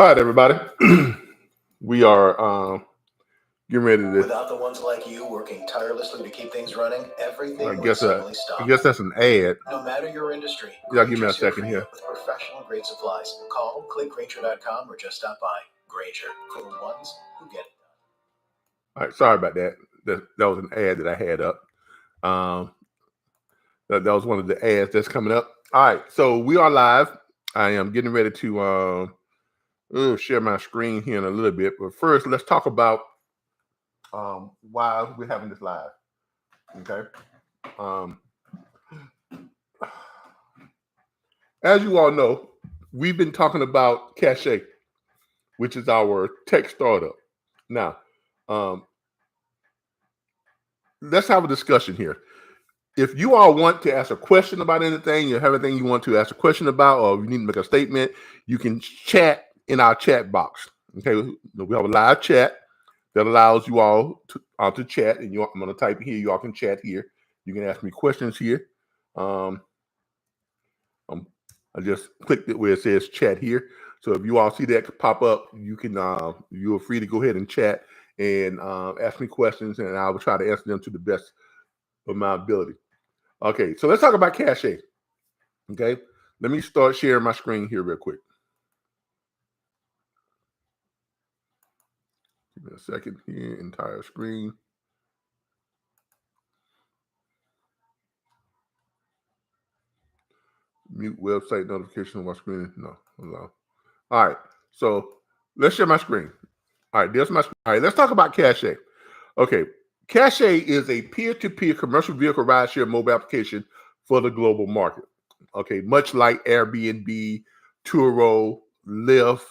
All right, everybody. We are getting ready to. Without the ones like you working tirelessly to keep things running, I everything would guess suddenly I stop. guess that's an ad. No matter your industry, Y'all give me a Grainger's here second for here. you with professional grade supplies. Call, click Grainger.com, or just stop by. Grainger, for the ones who get it done. All right, sorry about that. That was an ad that I had up. Um, that was one of the ads that's coming up. All right, so we are live. I am getting ready to share my screen here in a little bit, but first, let's talk about why we're having this live. Okay. As you all know, we've been talking about Cache, which is our tech startup. Now, let's have a discussion here. If you all want to ask a question about anything, you have anything you want to ask a question about, or you need to make a statement, you can chat in our chat box. Okay, we have a live chat that allows you all to chat, and I'm going to type here. You all can chat here. You can ask me questions here. I just clicked it where it says chat here. So if you all see that pop up, you can you're free to go ahead and chat and ask me questions, and I will try to answer them to the best of my ability. Okay, so let's talk about Cache. Okay, let me start sharing my screen here real quick. Give me a second here, entire screen. Mute website notification on my screen. No, allow. All right, so let's share my screen. All right, there's my screen. All right, let's talk about Cache. Okay, Cache is a peer-to-peer commercial vehicle rideshare mobile application for the global market. Okay, much like Airbnb, Turo, Lyft,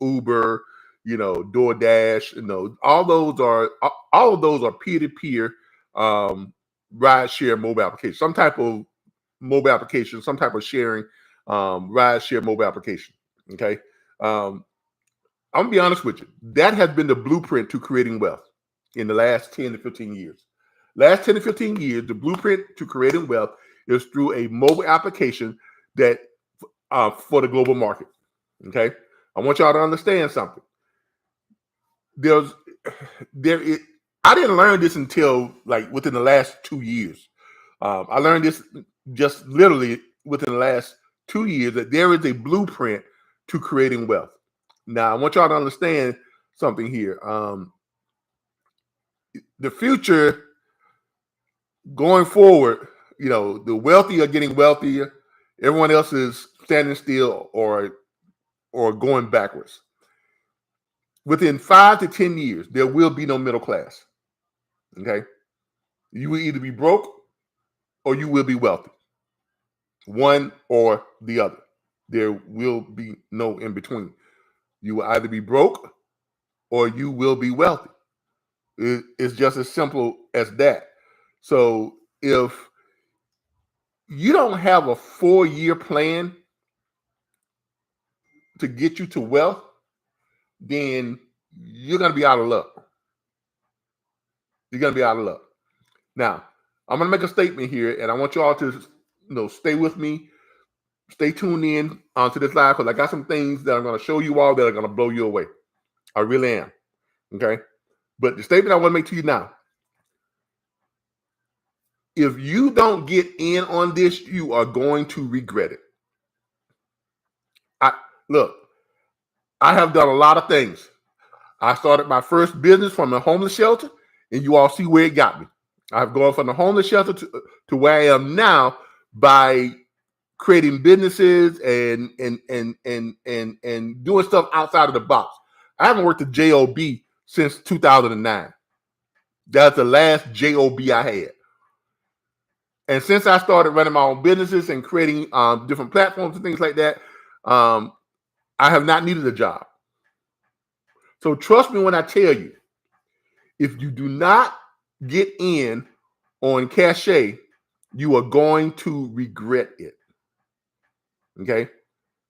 Uber, DoorDash, all of those are peer-to-peer rideshare mobile application. Some type of mobile application, some type of sharing rideshare mobile application. Okay, I'm gonna be honest with you. That has been the blueprint to creating wealth in the last 10 to 15 years. Last 10 to 15 years, the blueprint to creating wealth is through a mobile application that for the global market. Okay, I want y'all to understand something. I didn't learn this until like within the last 2 years. I learned this just literally within the last 2 years that there is a blueprint to creating wealth. Now, I want y'all to understand something here. The future going forward, the wealthy are getting wealthier. Everyone else is standing still or going backwards. Within 5 to 10 years, there will be no middle class. Okay? You will either be broke or you will be wealthy. One or the other. There will be no in between. You will either be broke or you will be wealthy. It's just as simple as that. So if you don't have a 4-year plan to get you to wealth, then you're going to be out of luck. You're going to be out of luck. Now, I'm going to make a statement here, and I want you all to stay with me. Stay tuned in to this live because I got some things that I'm going to show you all that are going to blow you away. I really am. Okay? But the statement I want to make to you now, if you don't get in on this, you are going to regret it. I have done a lot of things. I started my first business from a homeless shelter, and you all see where it got me. I've gone from the homeless shelter to where I am now by creating businesses and doing stuff outside of the box. I haven't worked at JOB since 2009. That's the last JOB I had. And since I started running my own businesses and creating different platforms and things like that, I have not needed a job. So trust me when I tell you, if you do not get in on Cache, you are going to regret it. Okay?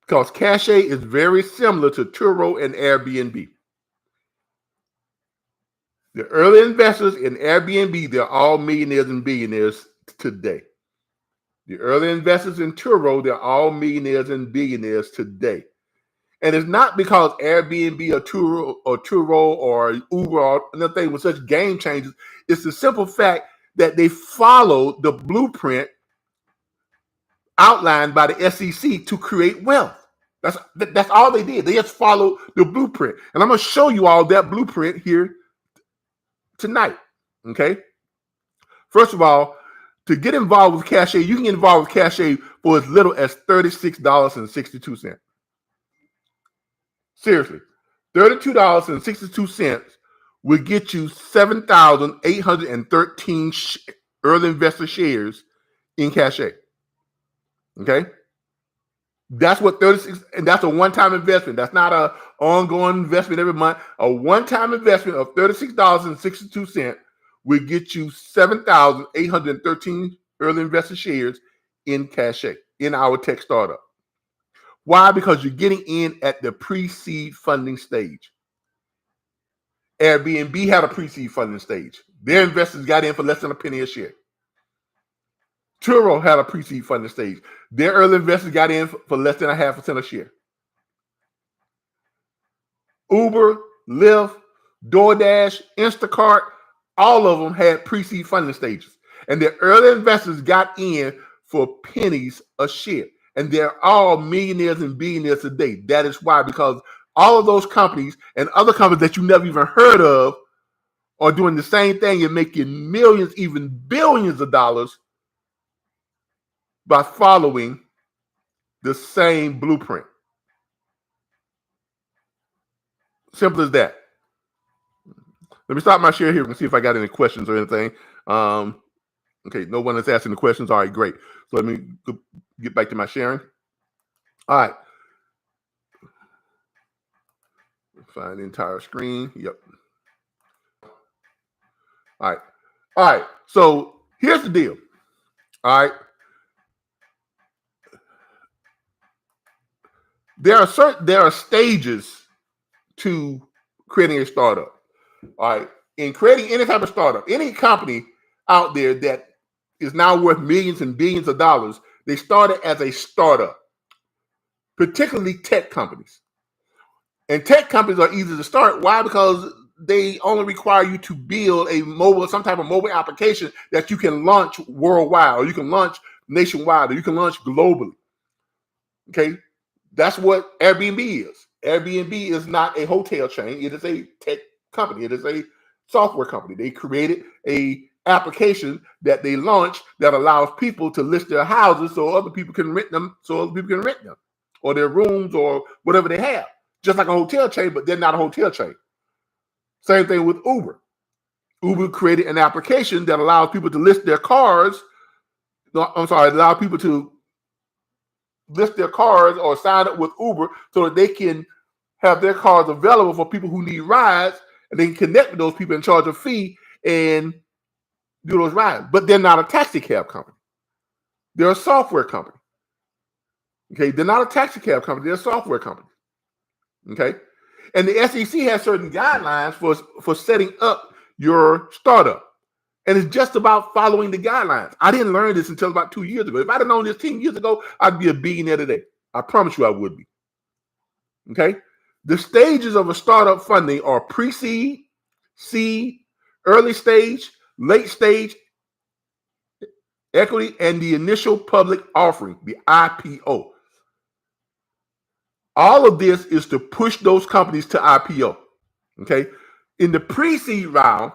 Because Cache is very similar to Turo and Airbnb. The early investors in Airbnb, they're all millionaires and billionaires today. The early investors in Turo, they're all millionaires and billionaires today. And it's not because Airbnb or Turo or Uber or another thing with such game changers. It's the simple fact that they follow the blueprint outlined by the SEC to create wealth. That's all they did. They just followed the blueprint. And I'm going to show you all that blueprint here tonight. Okay? First of all, to get involved with Cache, you can get involved with Cache for as little as $36.62. Seriously, $32.62 will get you 7,813 early investor shares in Cache. Okay? That's what 36, and that's a one-time investment. That's not an ongoing investment every month. A one-time investment of $36.62 will get you 7,813 early investor shares in Cache, in our tech startup. Why? Because you're getting in at the pre-seed funding stage. Airbnb had a pre-seed funding stage. Their investors got in for less than a penny a share. Turo had a pre-seed funding stage. Their early investors got in for less than 0.5% a share. Uber, Lyft, DoorDash, Instacart, all of them had pre-seed funding stages. And their early investors got in for pennies a share. And they're all millionaires and billionaires today. That is why, because all of those companies and other companies that you never even heard of are doing the same thing and making millions, even billions of dollars by following the same blueprint. Simple as that. Let me stop my share here and see if I got any questions or anything. Okay, no one is asking the questions. All right, great. So let me get back to my sharing. All right. Find the entire screen. Yep. All right. All right. So here's the deal. All right. There are stages to creating a startup. All right. In creating any type of startup, any company out there that is now worth millions and billions of dollars, they started as a startup, particularly tech companies. And tech companies are easy to start. Why? Because they only require you to build some type of mobile application that you can launch worldwide, or you can launch nationwide, or you can launch globally. Okay? That's what Airbnb is. Airbnb is not a hotel chain. It is a tech company. It is a software company. They created a application that they launched that allows people to list their houses so other people can rent them, or their rooms or whatever they have. Just like a hotel chain, but they're not a hotel chain. Same thing with Uber. Uber created an application that allows people to list their cars. Allow people to list their cars or sign up with Uber so that they can have their cars available for people who need rides, and they can connect with those people and charge a fee and do those rides. But they're not a taxi cab company. They're a software company. Okay, they're not a taxi cab company. They're a software company. Okay, and the SEC has certain guidelines for setting up your startup, and it's just about following the guidelines. I didn't learn this until about 2 years ago. If I'd have known this 10 years ago, I'd be a billionaire today. I promise you I would be. Okay, the stages of a startup funding are pre-seed, seed, early stage, late stage, equity, and the initial public offering, the IPO. All of this is to push those companies to IPO. Okay. In the pre-seed round,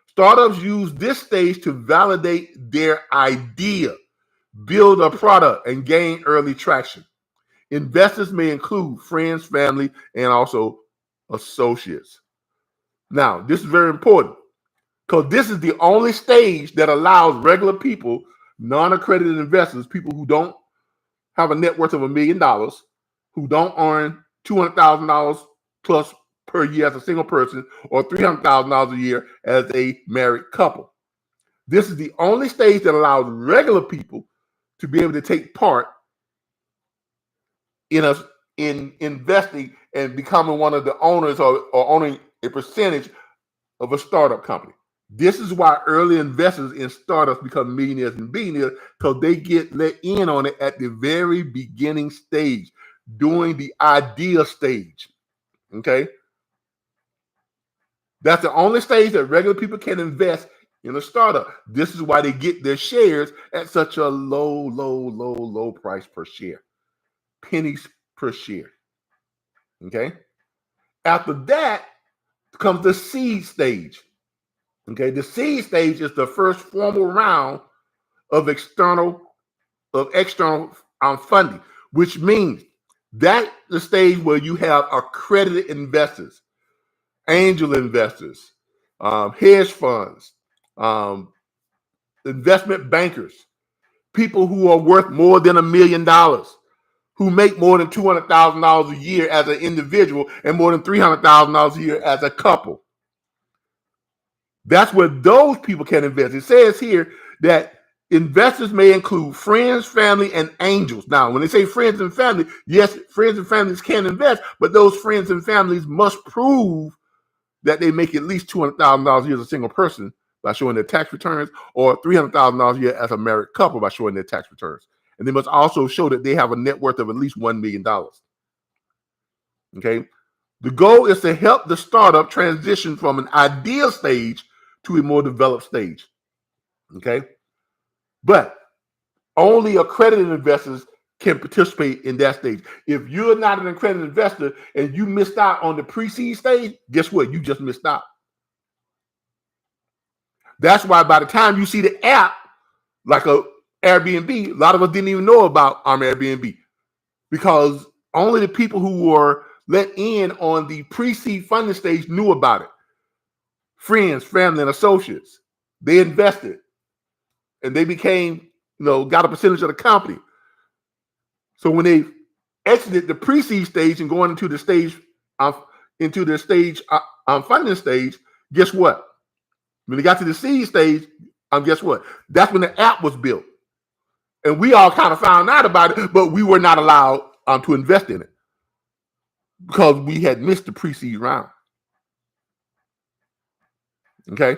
startups use this stage to validate their idea, build a product, and gain early traction. Investors may include friends, family, and also associates. Now, this is very important because this is the only stage that allows regular people, non-accredited investors, people who don't have a net worth of $1 million, who don't earn $200,000 plus per year as a single person, or $300,000 a year as a married couple. This is the only stage that allows regular people to be able to take part in investing and becoming one of the owners or owning a percentage of a startup company. This is why early investors in startups become millionaires and billionaires, because they get let in on it at the very beginning stage. during the idea stage. Okay. That's the only stage that regular people can invest in a startup. This is why they get their shares at such a low price per share. Pennies per share. Okay. After that comes the seed stage. Okay. The seed stage is the first formal round of external funding, which means that's the stage where you have accredited investors, angel investors, hedge funds, investment bankers, people who are worth more than $1 million, who make more than $200,000 a year as an individual and more than $300,000 a year as a couple. That's where those people can invest. It says here that investors may include friends, family, and angels. Now, when they say friends and family, yes, friends and families can invest, but those friends and families must prove that they make at least $200,000 a year as a single person by showing their tax returns, or $300,000 a year as a married couple by showing their tax returns. And they must also show that they have a net worth of at least $1 million. Okay. The goal is to help the startup transition from an ideal stage to a more developed stage. Okay. But only accredited investors can participate in that stage. If you're not an accredited investor and you missed out on the pre-seed stage, guess what? You just missed out. That's why by the time you see the app, like a Airbnb, a lot of us didn't even know about Airbnb, because only the people who were let in on the pre-seed funding stage knew about it. Friends, family, and associates. They invested and they became, got a percentage of the company. So when they exited the pre-seed stage and going into the stage, funding stage, guess what? When they got to the seed stage, guess what? That's when the app was built. And we all kind of found out about it, but we were not allowed to invest in it because we had missed the pre-seed round. Okay?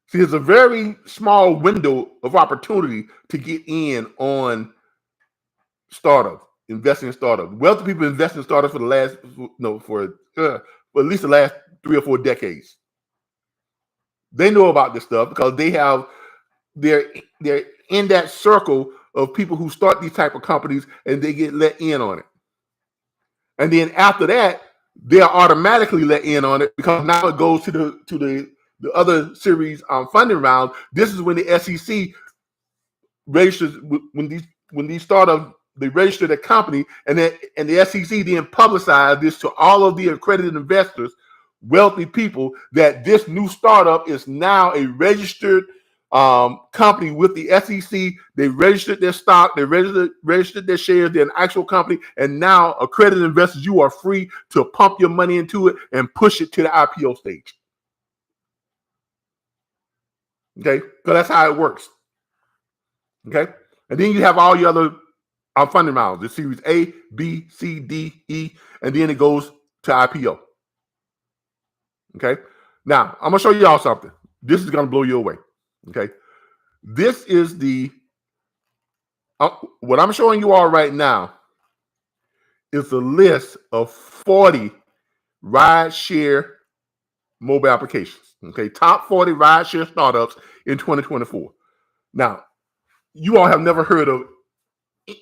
See, there's a very small window of opportunity to get in on startups, investing in startups. Wealthy people invest in startups for the last, for at least the last 3 or 4 decades. They know about this stuff because they're in that circle of people who start these type of companies and they get let in on it. And then after that, they are automatically let in on it because now it goes to the other series funding round. This is when the SEC registers, when these startups, they register their company, and the SEC then publicize this to all of the accredited investors, wealthy people, that this new startup is now a registered company with the SEC. They registered their stock, they registered their shares, they're an actual company, and now accredited investors, you are free to pump your money into it and push it to the IPO stage. Okay, so that's how it works. Okay, and then you have all your other funding rounds, the series A, B, C, D, E, and then it goes to IPO. Okay, now I'm gonna show y'all something. This is gonna blow you away. Okay, this is what I'm showing you all right now is a list of 40 ride-share mobile applications. Okay, top 40 ride-share startups in 2024. Now, you all have never heard of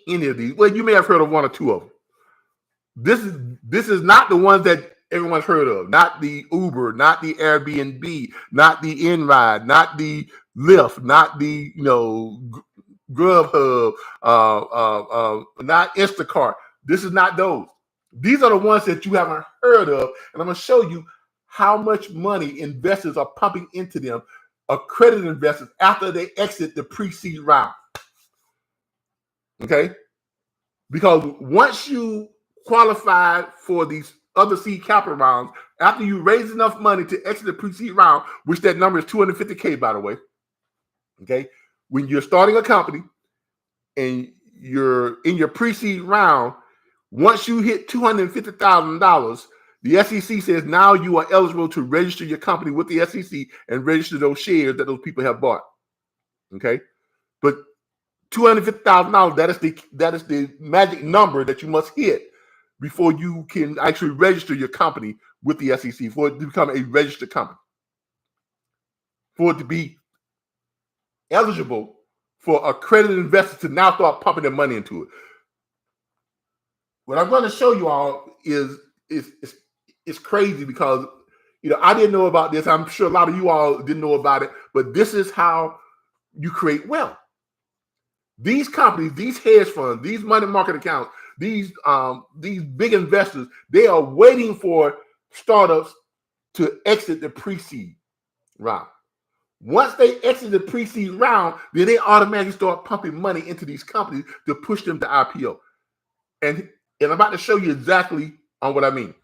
any of these. Well, you may have heard of 1 or 2 of them. This is not the ones that everyone's heard of. Not the Uber, not the Airbnb, not the InRide, not the Lyft, not the Grubhub, not Instacart. This is not those. These are the ones that you haven't heard of, and I'm going to show you how much money investors are pumping into them, accredited investors, after they exit the pre-seed round. Okay? Because once you qualify for these other seed capital rounds, after you raise enough money to exit the pre-seed round, which that number is $250K, by the way. Okay? When you're starting a company and you're in your pre-seed round, once you hit $250,000, the SEC says now you are eligible to register your company with the SEC and register those shares that those people have bought. Okay? But $250,000. That is the magic number that you must hit before you can actually register your company with the SEC, for it to become a registered company, for it to be eligible for accredited investors to now start pumping their money into it. What I'm going to show you all is crazy, because I didn't know about this. I'm sure a lot of you all didn't know about it, but this is how you create wealth. These companies, these hedge funds, these money market accounts, these big investors, they are waiting for startups to exit the pre-seed round. Once they exit the pre-seed round, then they automatically start pumping money into these companies to push them to IPO. And I'm about to show you exactly on what I mean.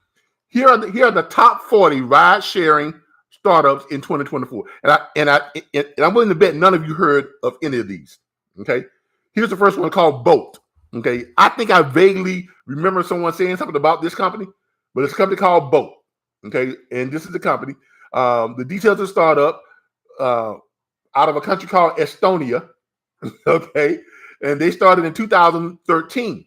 Here are the top 40 ride-sharing startups in 2024. And I'm willing to bet none of you heard of any of these. Okay. Here's the first one, called Bolt. Okay. I think I vaguely remember someone saying something about this company, but it's a company called Bolt. Okay. And this is the company. The details of the startup, out of a country called Estonia. Okay. And they started in 2013.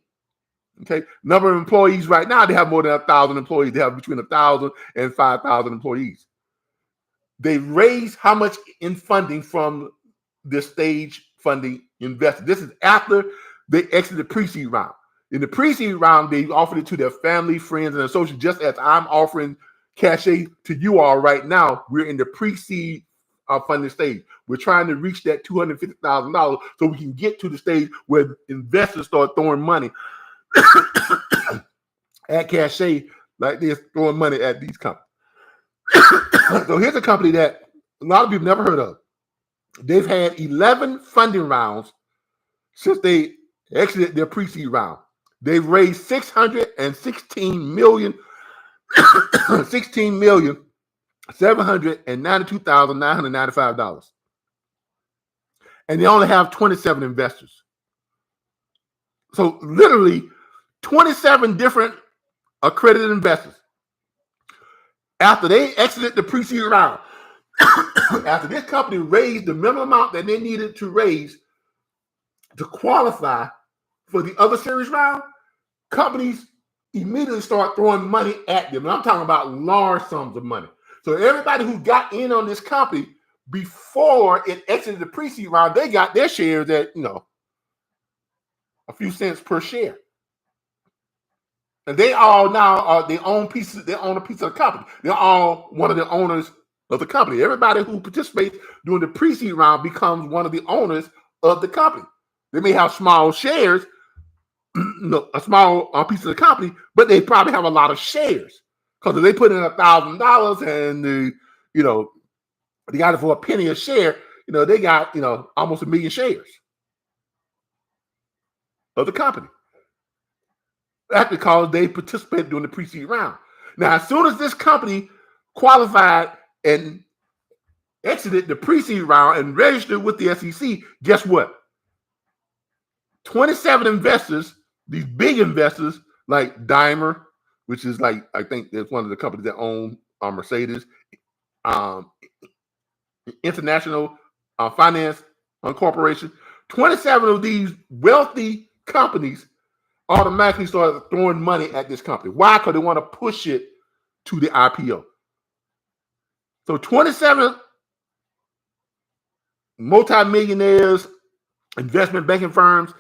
Okay. Number of employees right now, they have more than 1,000 employees. They have between 1,000 and 5,000 employees. They raised how much in funding from the stage funding investor? This is after they exited the pre-seed round. In the pre-seed round, they offered it to their family, friends, and associates, just as I'm offering Cachet to you all right now. We're in the pre-seed funding stage. We're trying to reach that $250,000 so we can get to the stage where investors start throwing money at Cachet like they're throwing money at these companies. So here's a company that a lot of people never heard of. They've had 11 funding rounds since they exited their pre-seed round. They've raised $16,792,995. And they only have 27 investors. So literally 27 different accredited investors. After they exited the pre-seed round, after this company raised the minimum amount that they needed to raise to qualify for the other series round, companies immediately start throwing money at them. And I'm talking about large sums of money. So everybody who got in on this company before it exited the pre-seed round, they got their shares at, a few cents per share. And they all now are they own a piece of the company. They're all one of the owners of the company. Everybody who participates during the pre-seed round becomes one of the owners of the company. They may have small shares, a small piece of the company, but they probably have a lot of shares. Because if they put in $1,000 and they got it for a penny a share, they got almost 1 million shares of the company. That's because they participated during the pre-seed round. Now, as soon as this company qualified and exited the pre-seed round and registered with the SEC, guess what? 27 investors, these big investors like Daimler, which is I think that's one of the companies that own Mercedes, International Finance Corporation, 27 of these wealthy companies automatically started throwing money at this company. Why? Because they want to push it to the IPO. So 27 multimillionaires, investment banking firms,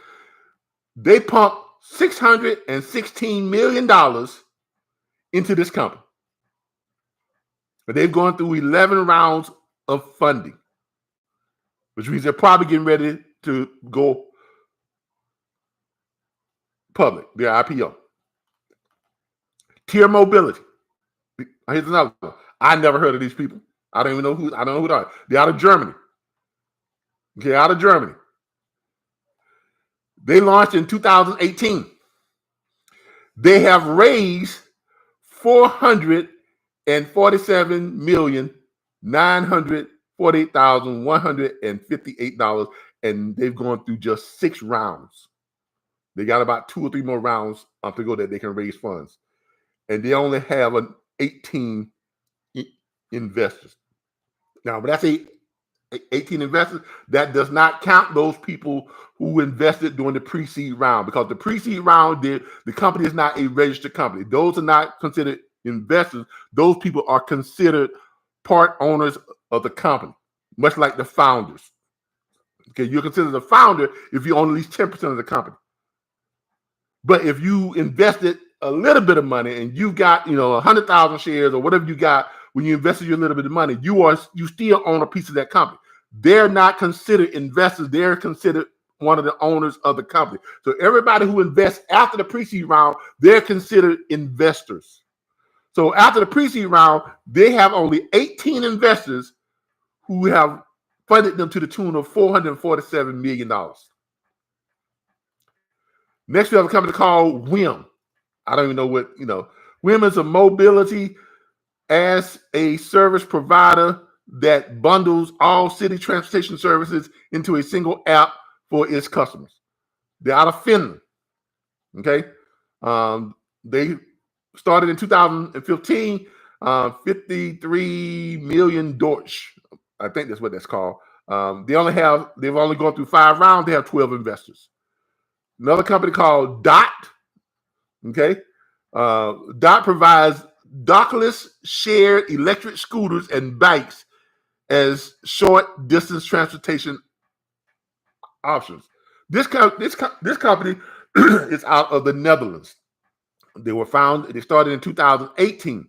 they pumped $616 million into this company. But they've gone through 11 rounds of funding, which means they're probably getting ready to go public, their IPO. Tier Mobility. Here's another one. I never heard of these people. I don't know who they are. They're out of Germany. Okay, out of Germany. They launched in 2018. They have raised $447,948,158, and they've gone through just 6 rounds. They got about 2 or 3 more rounds to go that they can raise funds. And they only have 18 investors. Now, but that's 18 investors. That does not count those people who invested during the pre-seed round, because the pre-seed round, the company is not a registered company. Those are not considered investors. Those people are considered part owners of the company, much like the founders. Okay, you're considered a founder if you own at least 10% of the company. But if you invested a little bit of money and you got 100,000 shares or whatever you got when you invested your little bit of money, you still own a piece of that company. They're not considered investors. They're considered one of the owners of the company. So everybody who invests after the pre-seed round, they're considered investors. So after the pre-seed round, they have only 18 investors who have funded them to the tune of $447 million. Next, we have a company called WIM. I don't even know what, WIM is a mobility as a service provider that bundles all city transportation services into a single app for its customers. They're out of Finland. Okay. They started in 2015, 53 million Deutsch. I think that's what that's called. They've only gone through 5 rounds. They have 12 investors. Another company called DOT. Okay. DOT provides dockless shared electric scooters and bikes as short distance transportation options. This company is out of the Netherlands. They started in 2018.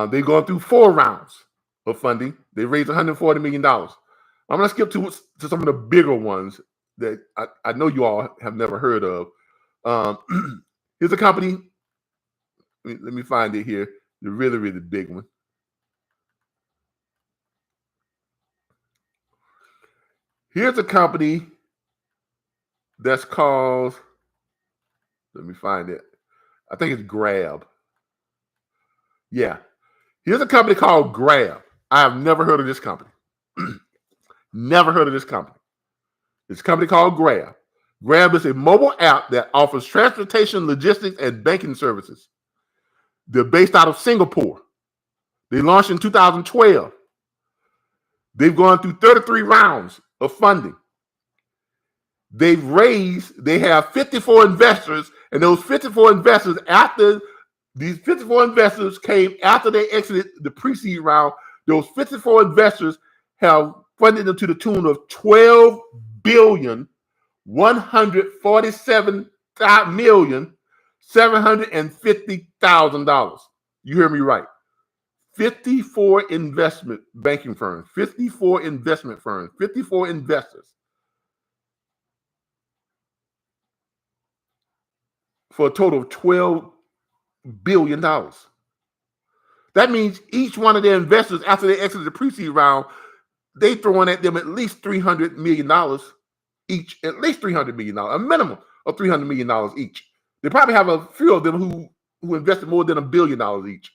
They've gone through 4 rounds of funding. They raised $140 million. I'm going to skip to some of the bigger ones that I know you all have never heard of. Here's a company. Let me find it here. The really, really big one. Here's a company that's called, let me find it. I think it's Grab. Yeah. Here's a company called Grab. I have never heard of this company. Never heard of this company. It's a company called Grab. Grab is a mobile app that offers transportation, logistics, and banking services. They're based out of Singapore. They launched in 2012. They've gone through 33 rounds of funding. They have 54 investors, and those 54 investors, these 54 investors came after they exited the pre-seed round, those 54 investors have funded them to the tune of $12,147,750,000. You hear me right. 54 investment banking firms, 54 investment firms, 54 investors for a total of $12 billion. That means each one of their investors, after they exit the pre-seed round, they throwing at them at least $300 million each, at least $300 million, a minimum of $300 million each. They probably have a few of them who invested more than $1 billion each.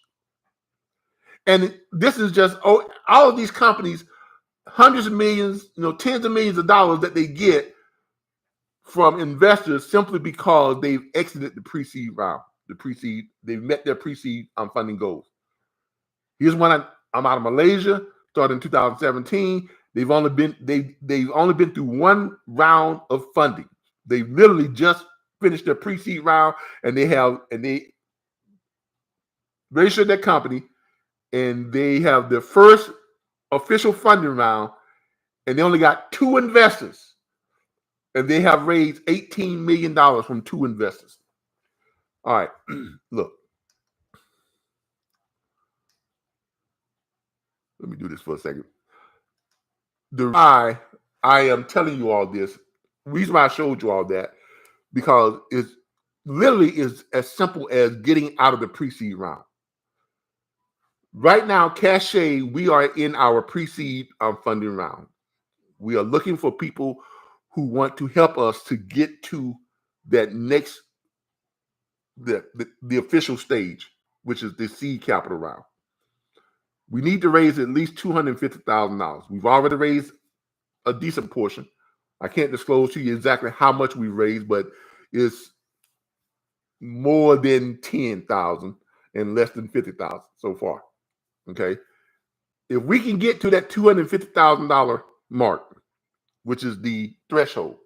And this is just all of these companies, hundreds of millions, tens of millions of dollars that they get from investors simply because they've exited the pre-seed round. They've met their pre-seed funding goals. Here's one. I'm out of Malaysia, started in 2017. They've only been through 1 round of funding. They literally just finished their pre-seed round, and they registered their company, and they have their first official funding round, and they only got 2 investors, and they have raised $18 million from 2 investors. All right, look. Let me do this for a second. The reason I am telling you all this, the reason why I showed you all that, because it's literally is as simple as getting out of the pre-seed round. Right now, Cache, we are in our pre-seed funding round. We are looking for people who want to help us to get to that next, the official stage, which is the seed capital round. We need to raise at least $250,000. We've already raised a decent portion. I can't disclose to you exactly how much we raised, but it's more than 10,000 and less than 50,000 so far. Okay. If we can get to that $250,000 mark, which is the threshold,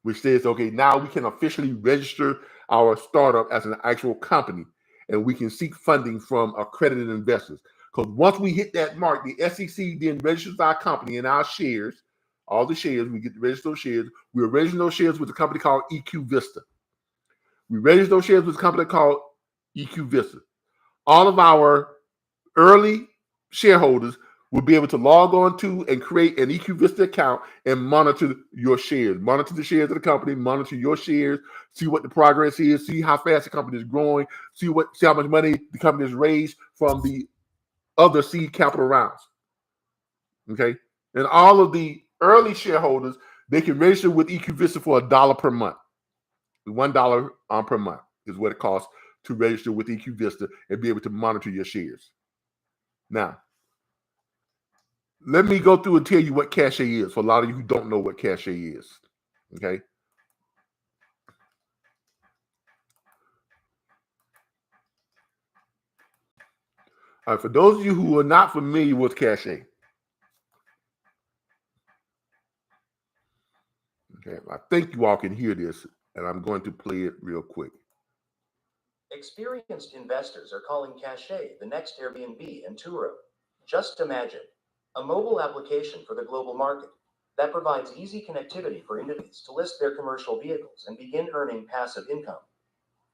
which says, okay, now we can officially register our startup as an actual company, and we can seek funding from accredited investors. Because once we hit that mark, the SEC then registers our company and our shares, all the shares, we get to register those shares. We're registering those shares with a company called EQ Vista. We register those shares with a company called EQ Vista. All of our early shareholders will be able to log on to and create an EQ Vista account and monitor your shares, monitor the shares of the company, monitor your shares, see what the progress is, see how fast the company is growing, see how much money the company has raised from the other seed capital rounds. Okay, and all of the early shareholders, they can register with EQ Vista for $1 per month. $1 per month is what it costs to register with EQ Vista and be able to monitor your shares. Now, let me go through and tell you what Cache is for a lot of you who don't know what Cache is. Okay. All right, for those of you who are not familiar with Cache, okay, I think you all can hear this, and I'm going to play it real quick. Experienced investors are calling Cache the next Airbnb and Turo. Just imagine a mobile application for the global market that provides easy connectivity for individuals to list their commercial vehicles and begin earning passive income,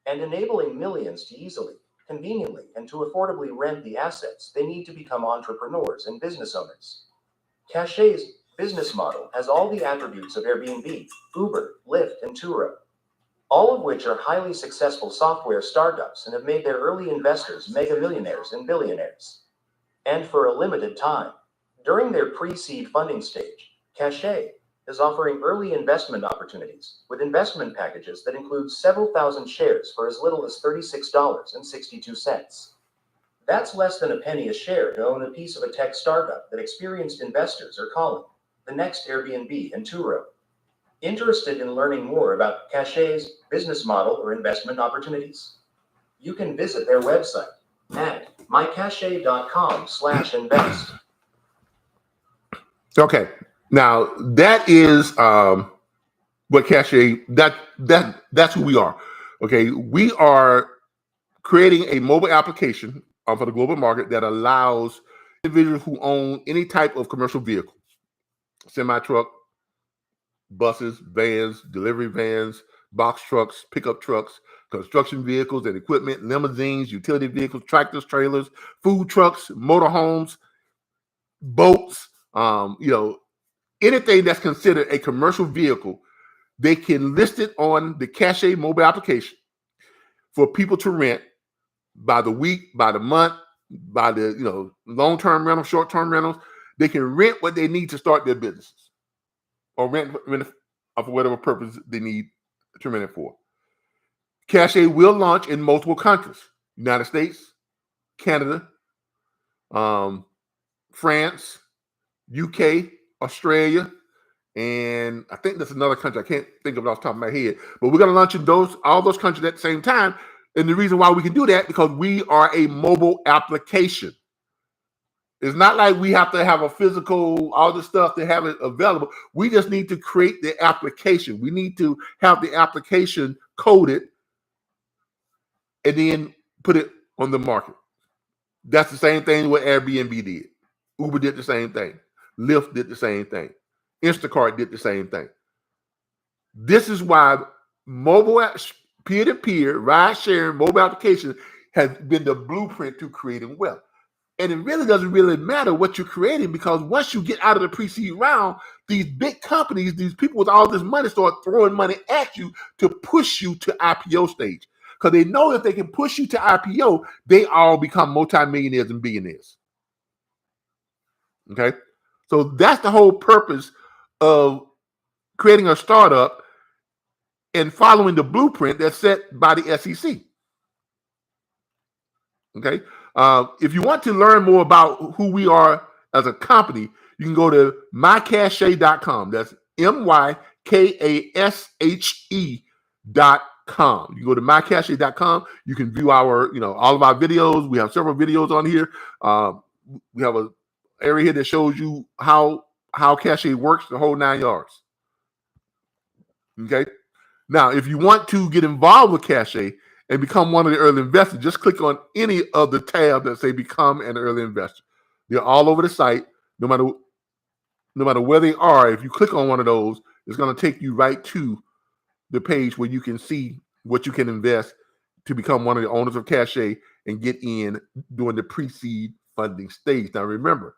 and enabling millions to easily, conveniently, and to affordably rent the assets they need to become entrepreneurs and business owners. Cache's business model has all the attributes of Airbnb, Uber, Lyft, and Turo, all of which are highly successful software startups and have made their early investors mega millionaires and billionaires. And for a limited time, during their pre-seed funding stage, Cache is offering early investment opportunities with investment packages that include several thousand shares for as little as $36.62. That's less than a penny a share to own a piece of a tech startup that experienced investors are calling the next Airbnb and Turo. Interested in learning more about Cache's business model or investment opportunities? You can visit their website at mycache.com/invest. Okay, now that is what Cache, that's who we are. Okay, we are creating a mobile application for the global market that allows individuals who own any type of commercial vehicle, semi-truck, buses, vans, delivery vans, box trucks, pickup trucks, construction vehicles and equipment, limousines, utility vehicles, tractors, trailers, food trucks, motorhomes, boats, anything that's considered a commercial vehicle, they can list it on the Cache mobile application for people to rent by the week, by the month, by the long-term rentals, short-term rentals. They can rent what they need to start their businesses, or rent for whatever purpose they need to rent it for. Cache will launch in multiple countries: United States, Canada, France, UK, Australia, and I think there's another country. I can't think of it off the top of my head. But we're going to launch in all those countries at the same time. And the reason why we can do that, because we are a mobile application. It's not like we have to have a physical, all this stuff to have it available. We just need to create the application. We need to have the application coded and then put it on the market. That's the same thing what Airbnb did. Uber did the same thing. Lyft did the same thing. Instacart did the same thing. This is why mobile apps, peer-to-peer, ride-sharing mobile applications has been the blueprint to creating wealth. And it really doesn't really matter what you're creating, because once you get out of the pre-seed round, these big companies, these people with all this money start throwing money at you to push you to IPO stage. Because they know if they can push you to IPO, they all become multimillionaires and billionaires. Okay? So that's the whole purpose of creating a startup and following the blueprint that's set by the SEC. Okay? If you want to learn more about who we are as a company, you can go to mycache.com. That's MYKASHE.com. You go to mycache.com. You can view our, all of our videos. We have several videos on here. We have area here that shows you how Cache works, the whole 9 yards. Okay. Now, if you want to get involved with Cache and become one of the early investors, just click on any of the tabs that say become an early investor. They're all over the site. No matter where they are, if you click on one of those, it's going to take you right to the page where you can see what you can invest to become one of the owners of Cache and get in during the pre-seed funding stage. Now, remember,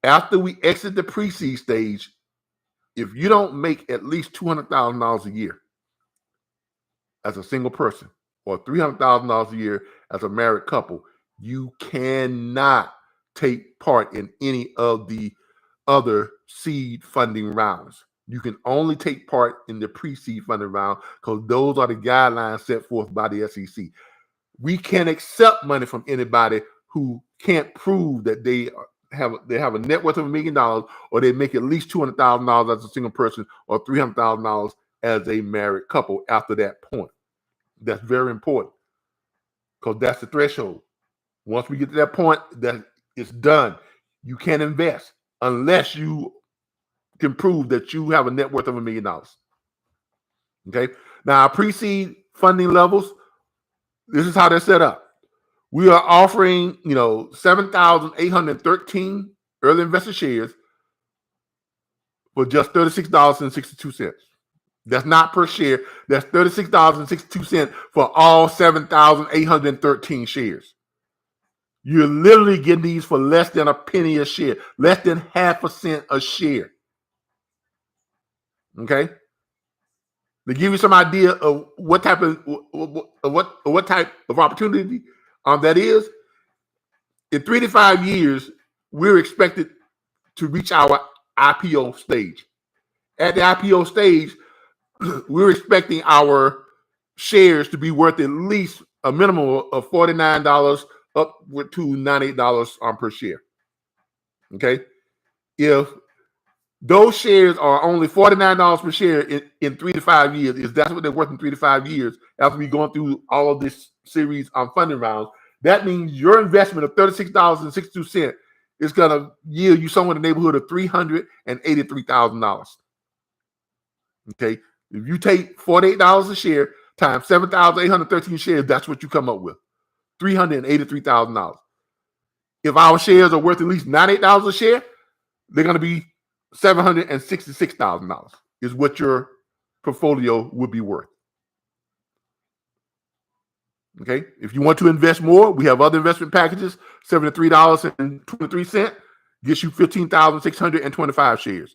after we exit the pre-seed stage, if you don't make at least $200,000 a year as a single person or $300,000 a year as a married couple, you cannot take part in any of the other seed funding rounds. You can only take part in the pre-seed funding round because those are the guidelines set forth by the SEC. We can't accept money from anybody who can't prove that they have a net worth of $1 million or they make at least $200,000 as a single person or $300,000 as a married couple after that point. That's very important because that's the threshold. Once we get to that point, that it's done. You can't invest unless you can prove that you have a net worth of $1 million. Okay. Now, our pre-seed funding levels, this is how they're set up. We are offering, 7,813 early investor shares for just $36.62. That's not per share. That's $36.62 for all 7,813 shares. You're literally getting these for less than a penny a share, less than 0.5 cent a share. Okay, to give you some idea of what type of opportunity that is, in 3 to 5 years, we're expected to reach our IPO stage. At the IPO stage, we're expecting our shares to be worth at least a minimum of $49 up to $98 per share. Okay, if those shares are only $49 per share in 3 to 5 years, if that's what they're worth in 3 to 5 years, after we've gone through all of this series on funding rounds, that means your investment of $36.62 is going to yield you somewhere in the neighborhood of $383,000. Okay, if you take $48 a share times 7,813 shares, that's what you come up with, $383,000. If our shares are worth at least $98 a share, they're going to be $766,000 is what your portfolio would be worth. Okay. If you want to invest more, we have other investment packages. $73.23 gets you 15,625 shares.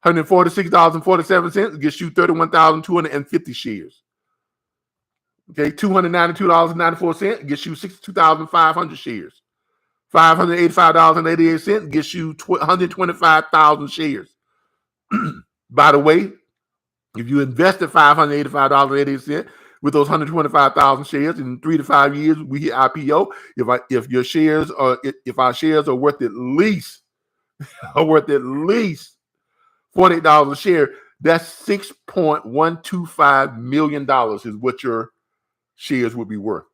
$146.47 gets you 31,250 shares. Okay. $292.94 gets you 62,500 shares. $585.88 gets you 125,000 shares. By the way, if you invested $585.88 with those 125,000 shares in 3 to 5 years, we hit IPO. If our shares are worth at least $48 a share, that's $6.125 million is what your shares would be worth.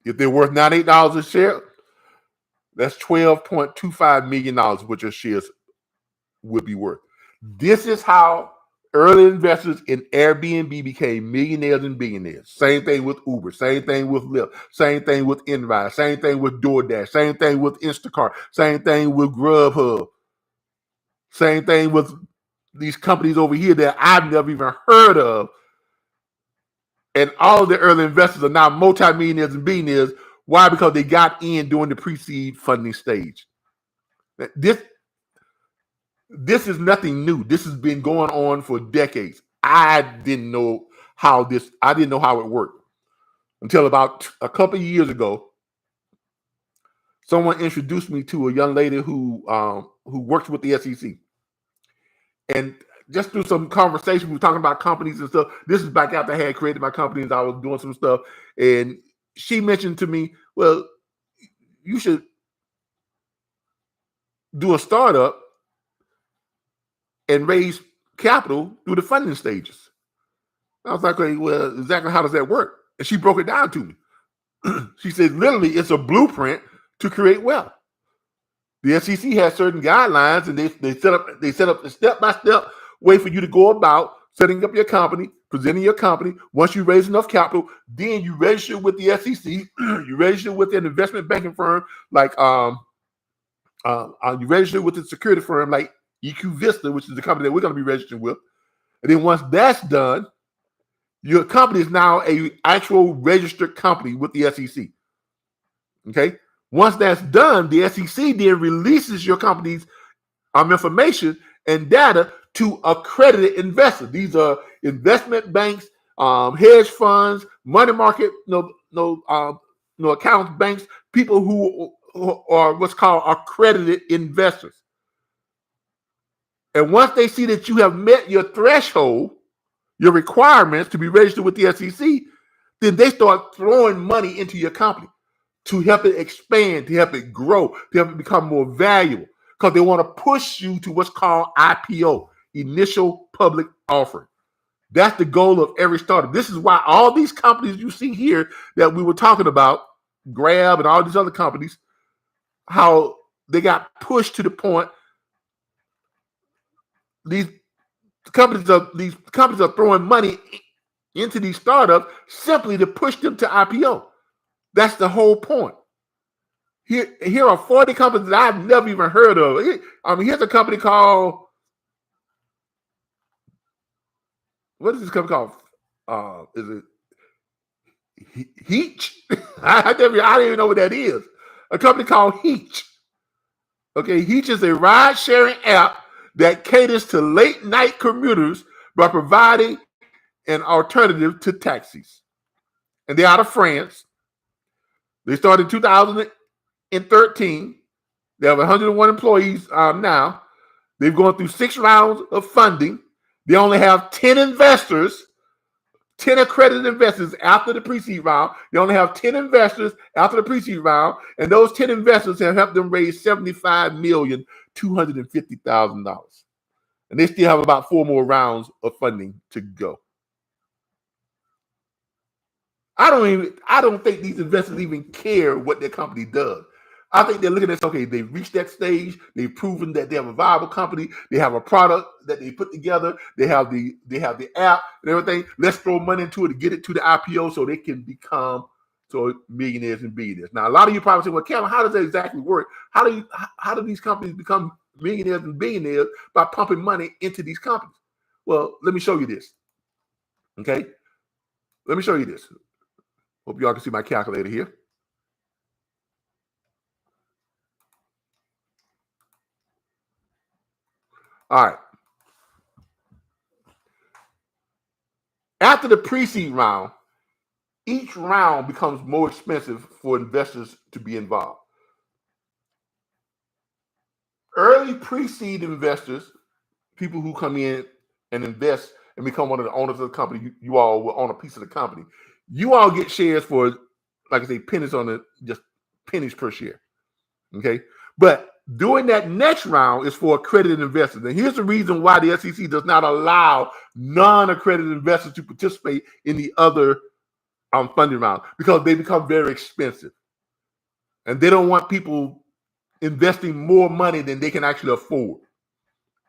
If they're worth $98 a share, that's $12.25 million what your shares would be worth. This is how early investors in Airbnb became millionaires and billionaires. Same thing with Uber, same thing with Lyft, same thing with Enride, same thing with DoorDash, same thing with Instacart, same thing with Grubhub, same thing with these companies over here that I've never even heard of. And all of the early investors are now multimillionaires and billionaires. Why? Because they got in during the pre-seed funding stage. This is nothing new. This has been going on for decades. I didn't know how it worked until about a couple of years ago. Someone introduced me to a young lady who works with the SEC. And just through some conversation, we were talking about companies and stuff. This is back after I had created my companies. I was doing some stuff. And she mentioned to me, well, you should do a startup and raise capital through the funding stages. I was like, well, exactly how does that work? And she broke it down to me. She said, literally, it's a blueprint to create wealth. The SEC has certain guidelines, and they set up a step-by-step way for you to go about setting up your company, presenting your company. Once you raise enough capital, then you register with the SEC. You register with an investment banking firm like you register with a security firm like EQ Vista, which is the company that we're going to be registering with. And then once that's done, your company is now a actual registered company with the SEC. Okay. Once that's done, the SEC then releases your company's information and data to accredited investors. These are investment banks, hedge funds, money market, accounts, banks, people who are what's called accredited investors. And once they see that you have met your threshold, your requirements to be registered with the SEC, then they start throwing money into your company to help it expand, to help it grow, to help it become more valuable, because they want to push you to what's called IPO, initial public offering. That's the goal of every startup. This is why all these companies you see here that we were talking about, Grab and all these other companies, how they got pushed to the point. These companies are throwing money into these startups simply to push them to IPO. That's the whole point. Here are 40 companies that I've never even heard of. Here's a company called, what is this company called? Is it Heech? I didn't even know what that is. A company called Heech. Okay, Heech is a ride-sharing app that caters to late-night commuters by providing an alternative to taxis. And they're out of France. They started in 2013. They have 101 employees now. They've gone through 6 rounds of funding. They only have 10 investors, 10 accredited investors after the pre-seed round. They only have 10 investors after the pre-seed round, and those 10 investors have helped them raise $75,250,000. And they still have about 4 more rounds of funding to go. I don't think these investors even care what their company does. I think they're looking at, okay, they've reached that stage. They've proven that they have a viable company. They have a product that they put together. They have the app and everything. Let's throw money into it to get it to the IPO so they can become millionaires and billionaires. Now, a lot of you probably say, well, Kevin, how does that exactly work? How do these companies become millionaires and billionaires by pumping money into these companies? Well, let me show you this. Okay? Let me show you this. Hope y'all can see my calculator here. All right. After the pre-seed round, each round becomes more expensive for investors to be involved. Early pre-seed investors, people who come in and invest and become one of the owners of the company, you all will own a piece of the company. You all get shares for, like I say, just pennies per share. Okay. But doing that next round is for accredited investors. And here's the reason why the SEC does not allow non-accredited investors to participate in the other funding round, because they become very expensive. And they don't want people investing more money than they can actually afford.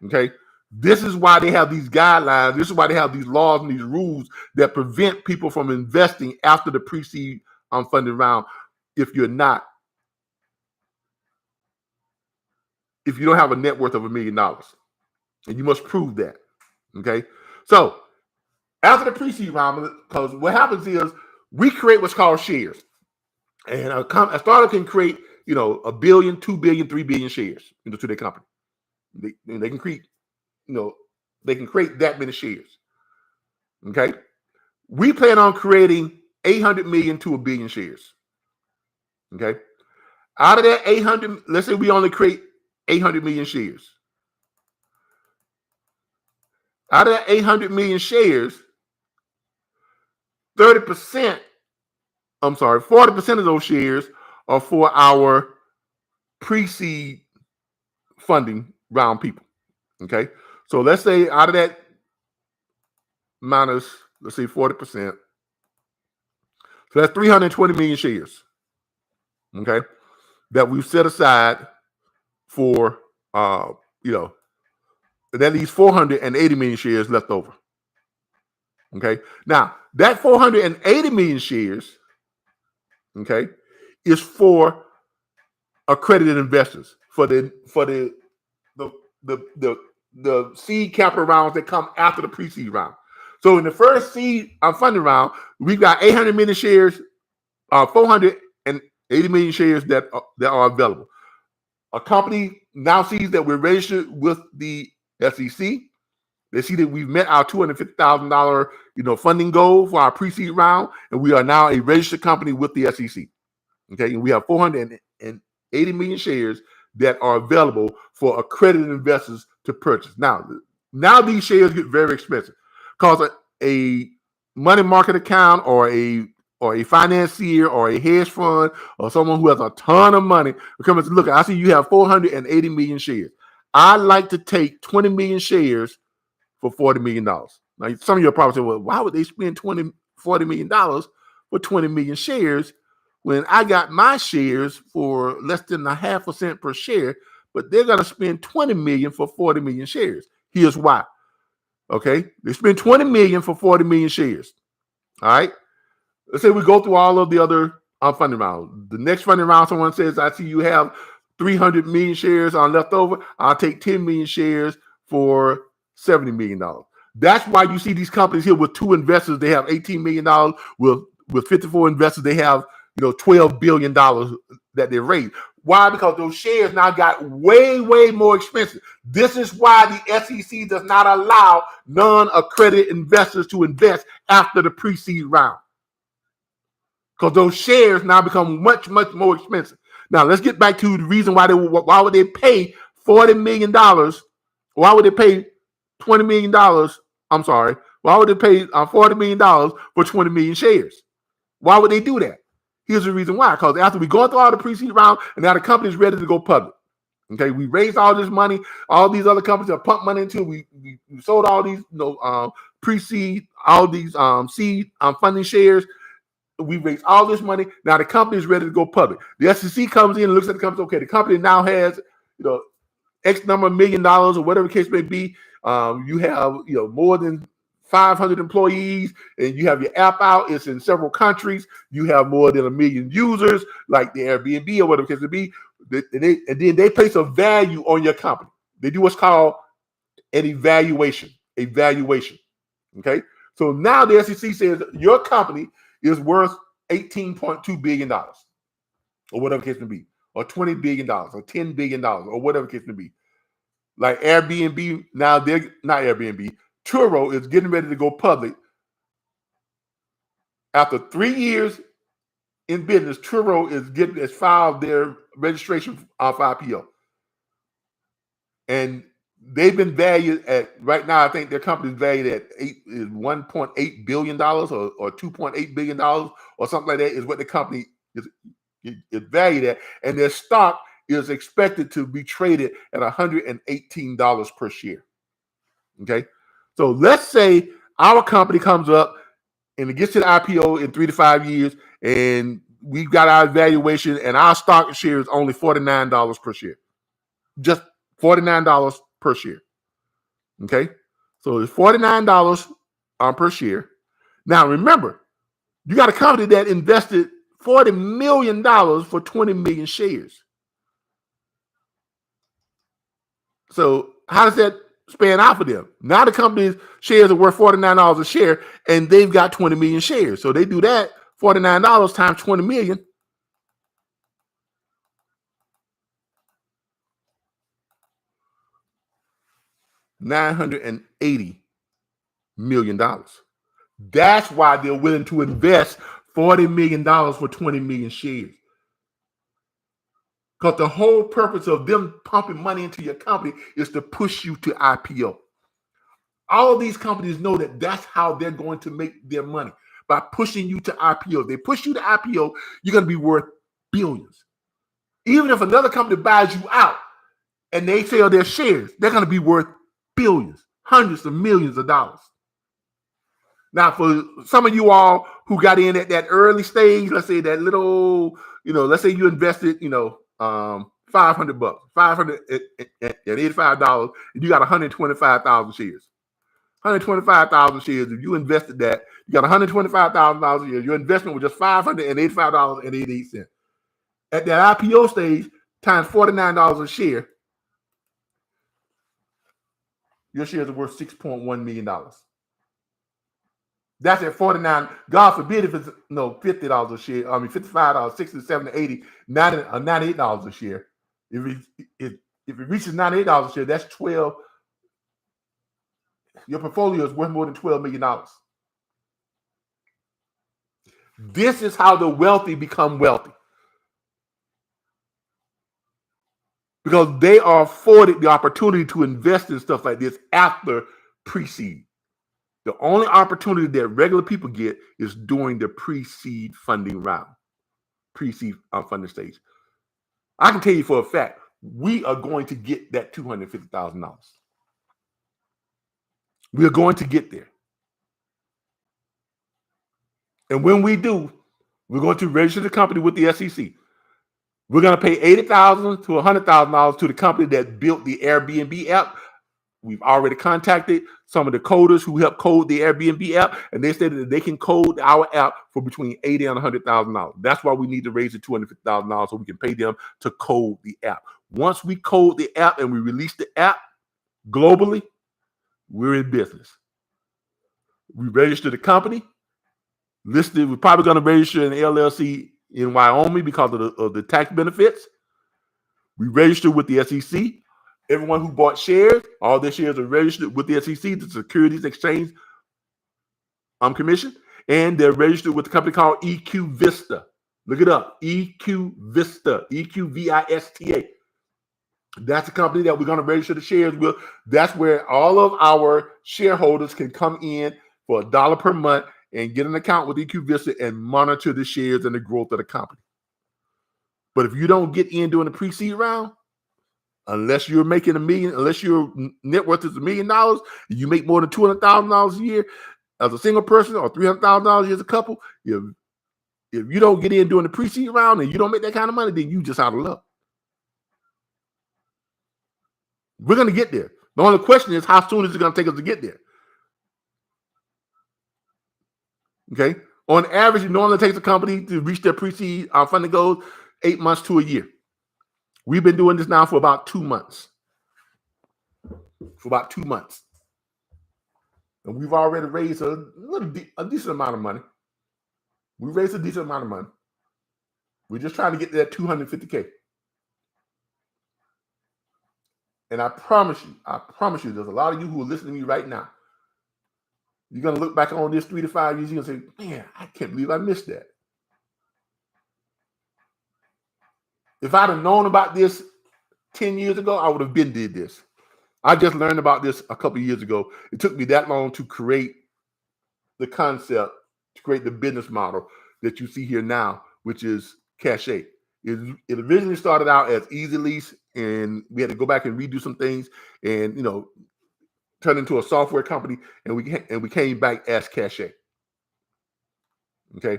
Okay. This is why they have these guidelines. This is why they have these laws and these rules that prevent people from investing after the pre-seed funding round if you don't have a net worth of $1 million. And you must prove that. Okay. So after the pre-seed round, because what happens is we create what's called shares. And a startup can create, 1 billion, 2 billion, 3 billion shares to their company. They can create, they can create that many shares. Okay. We plan on creating 800 million to 1 billion shares. Okay. Out of that 800, let's say we only create 800 million shares. Out of that 800 million shares, 40% of those shares are for our pre-seed funding round people. Okay. So let's say out of that minus, let's say 40%. So that's 320 million shares. Okay. That we've set aside for, that leaves 480 million shares left over. Okay. Now, that 480 million shares, okay, is for accredited investors, for the seed capital rounds that come after the pre-seed round. So in the first seed funding round, we've got 800 million shares, 480 million shares that are available. A company now sees that we're registered with the SEC. They see that we've met our $250,000, funding goal for our pre-seed round, and we are now a registered company with the SEC. Okay, and we have 480 million shares that are available for accredited investors to purchase. Now these shares get very expensive because a money market account or a financier or a hedge fund or someone who has a ton of money will come and say, look, I see you have 480 million shares. I'd like to take 20 million shares for $40 million. Now, some of you are probably saying, well, why would they spend $40 million for 20 million shares when I got my shares for less than 0.5 cent per share, but they're going to spend 20 million for 40 million shares? Here's why. Okay, they spend 20 million for 40 million shares. All right, let's say we go through all of the other funding rounds. The next funding round, someone says, I see you have 300 million shares on left over. I'll take 10 million shares for $70 million. That's why you see these companies here with 2 investors. They have $18 million. With 54 investors, they have $12 billion that they raised. Why? Because those shares now got way, way more expensive. This is why the SEC does not allow non-accredited investors to invest after the pre-seed round, because those shares now become much, much more expensive. Now, let's get back to the reason why would they pay $40 million? Why would they pay $20 million? I'm sorry. Why would they pay $40 million for 20 million shares? Why would they do that? Here's the reason why. Because after we go through all the pre-seed round, and now the company's ready to go public. Okay, we raised all this money. All these other companies have pumped money into it. We sold all these pre-seed, all these seed funding shares. We raised all this money. Now the company is ready to go public. The SEC comes in and looks at the company. Okay, the company now has X number of $1 million or whatever the case may be. You have more than 500 employees, and you have your app out. It's in several countries. You have more than 1 million users, like the Airbnb or whatever the case may be. And then they place a value on your company. They do what's called an evaluation. Okay, so now the SEC says your company is worth $18.2 billion, or whatever the case may be, or $20 billion, or $10 billion, or whatever the case may be. Like Airbnb, now they're not Airbnb. Turo is getting ready to go public. After 3 years in business, Turo has filed their registration for IPO. And they've been valued at, right now, I think their company is valued at $1.8 billion or $2.8 billion or something like that is what the company is valued at. And their stock is expected to be traded at $118 per share. Okay. So let's say our company comes up and it gets to the IPO in 3 to 5 years, and we've got our valuation, and our stock share is only $49 per share. Just $49 per share. Okay? So it's $49 per share. Now remember, you got a company that invested $40 million for 20 million shares. So how does that span out for them? Now the company's shares are worth $49 a share, and they've got 20 million shares. So they do that, $49 times 20 million. $980 million. That's why they're willing to invest $40 million for 20 million shares. Because the whole purpose of them pumping money into your company is to push you to IPO. All of these companies know that that's how they're going to make their money, by pushing you to IPO. If they push you to IPO, you're going to be worth billions. Even if another company buys you out and they sell their shares, they're going to be worth billions, hundreds of millions of dollars. Now, for some of you all who got in at that early stage, let's say that little, let's say you invested, $1 $500, $585, and you got 125,000 shares. 125,000 shares. If you invested that, you got $125,000 a year. Your investment was just $585.88. At that IPO stage, times $49 a share, your shares are worth $6.1 million. That's at 49. God forbid if it's $50 a share. I mean $55, 60, 70, 80, 90, $98 a share. If it reaches $98 a share, that's 12. Your portfolio is worth more than $12 million. This is how the wealthy become wealthy. Because they are afforded the opportunity to invest in stuff like this after pre-seed. The only opportunity that regular people get is during the pre-seed funding round, pre-seed funding stage. I can tell you for a fact, we are going to get that $250,000. We are going to get there. And when we do, we're going to register the company with the SEC. We're going to pay $80,000 to $100,000 to the company that built the Airbnb app. We've already contacted some of the coders who helped code the Airbnb app, and they said that they can code our app for between $80,000 and $100,000. That's why we need to raise the $250,000 so we can pay them to code the app. Once we code the app and we release the app globally, we're in business. We register the company. Listed, we're probably going to register an LLC in Wyoming because of the tax benefits. We register with the SEC. Everyone who bought shares, all their shares are registered with the SEC, the Securities Exchange Commission, and they're registered with a company called EQ Vista. Look it up, EQ Vista, EQVISTA. That's the company that we're going to register the shares with. That's where all of our shareholders can come in for $1 per month and get an account with EQ Vista and monitor the shares and the growth of the company. But if you don't get in during the pre-seed round, unless you're making $1 million, unless your net worth is $1 million, and you make more than $200,000 a year as a single person or $300,000 a year as a couple, if you don't get in during the pre-seed round and you don't make that kind of money, then you just out of luck. We're going to get there. The only question is, how soon is it going to take us to get there? Okay. On average, it normally takes a company to reach their pre-seed funding goals 8 months to a year. We've been doing this now for about 2 months. And we've already raised a decent amount of money. We raised a decent amount of money. We're just trying to get to that $250K. And I promise you, there's a lot of you who are listening to me right now. You're going to look back on this 3 to 5 years, you're going to say, man, I can't believe I missed that. If I'd have known about this 10 years ago, I would have been did this. I just learned about this a couple of years ago. It took me that long to create the concept, to create the business model that you see here now, which is Cache. It originally started out as Easy Lease, and we had to go back and redo some things and, turn into a software company, and we came back as Cache. Okay.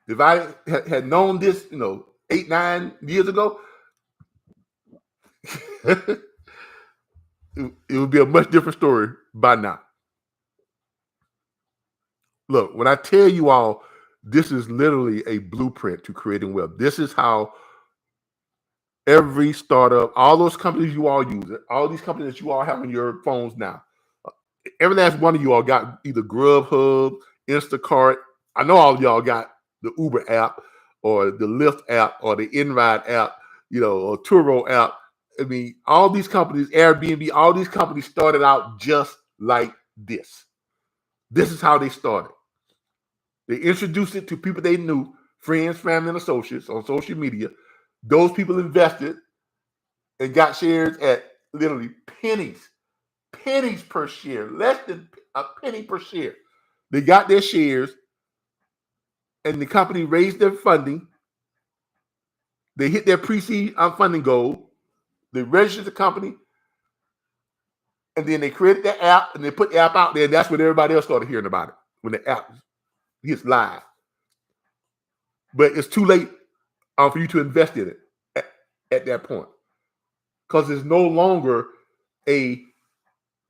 If I had known this, 8, 9 years ago, it would be a much different story by now. Look, when I tell you all, this is literally a blueprint to creating wealth. This is how every startup, all those companies you all use, all these companies that you all have on your phones now, every last one of you all got either Grubhub, Instacart. I know all of y'all got the Uber app or the Lyft app or the InRide app, or Turo app. I mean, all these companies, Airbnb, all these companies started out just like this. This is how they started. They introduced it to people they knew, friends, family, and associates on social media. Those people invested and got shares at literally pennies per share, less than a penny per share. They got their shares, and the company raised their funding. They hit their pre-seed funding goal. They registered the company, and then they created the app, and they put the app out there, and that's when everybody else started hearing about it, when the app hits live. But it's too late for you to invest in it at that point, because it's no longer a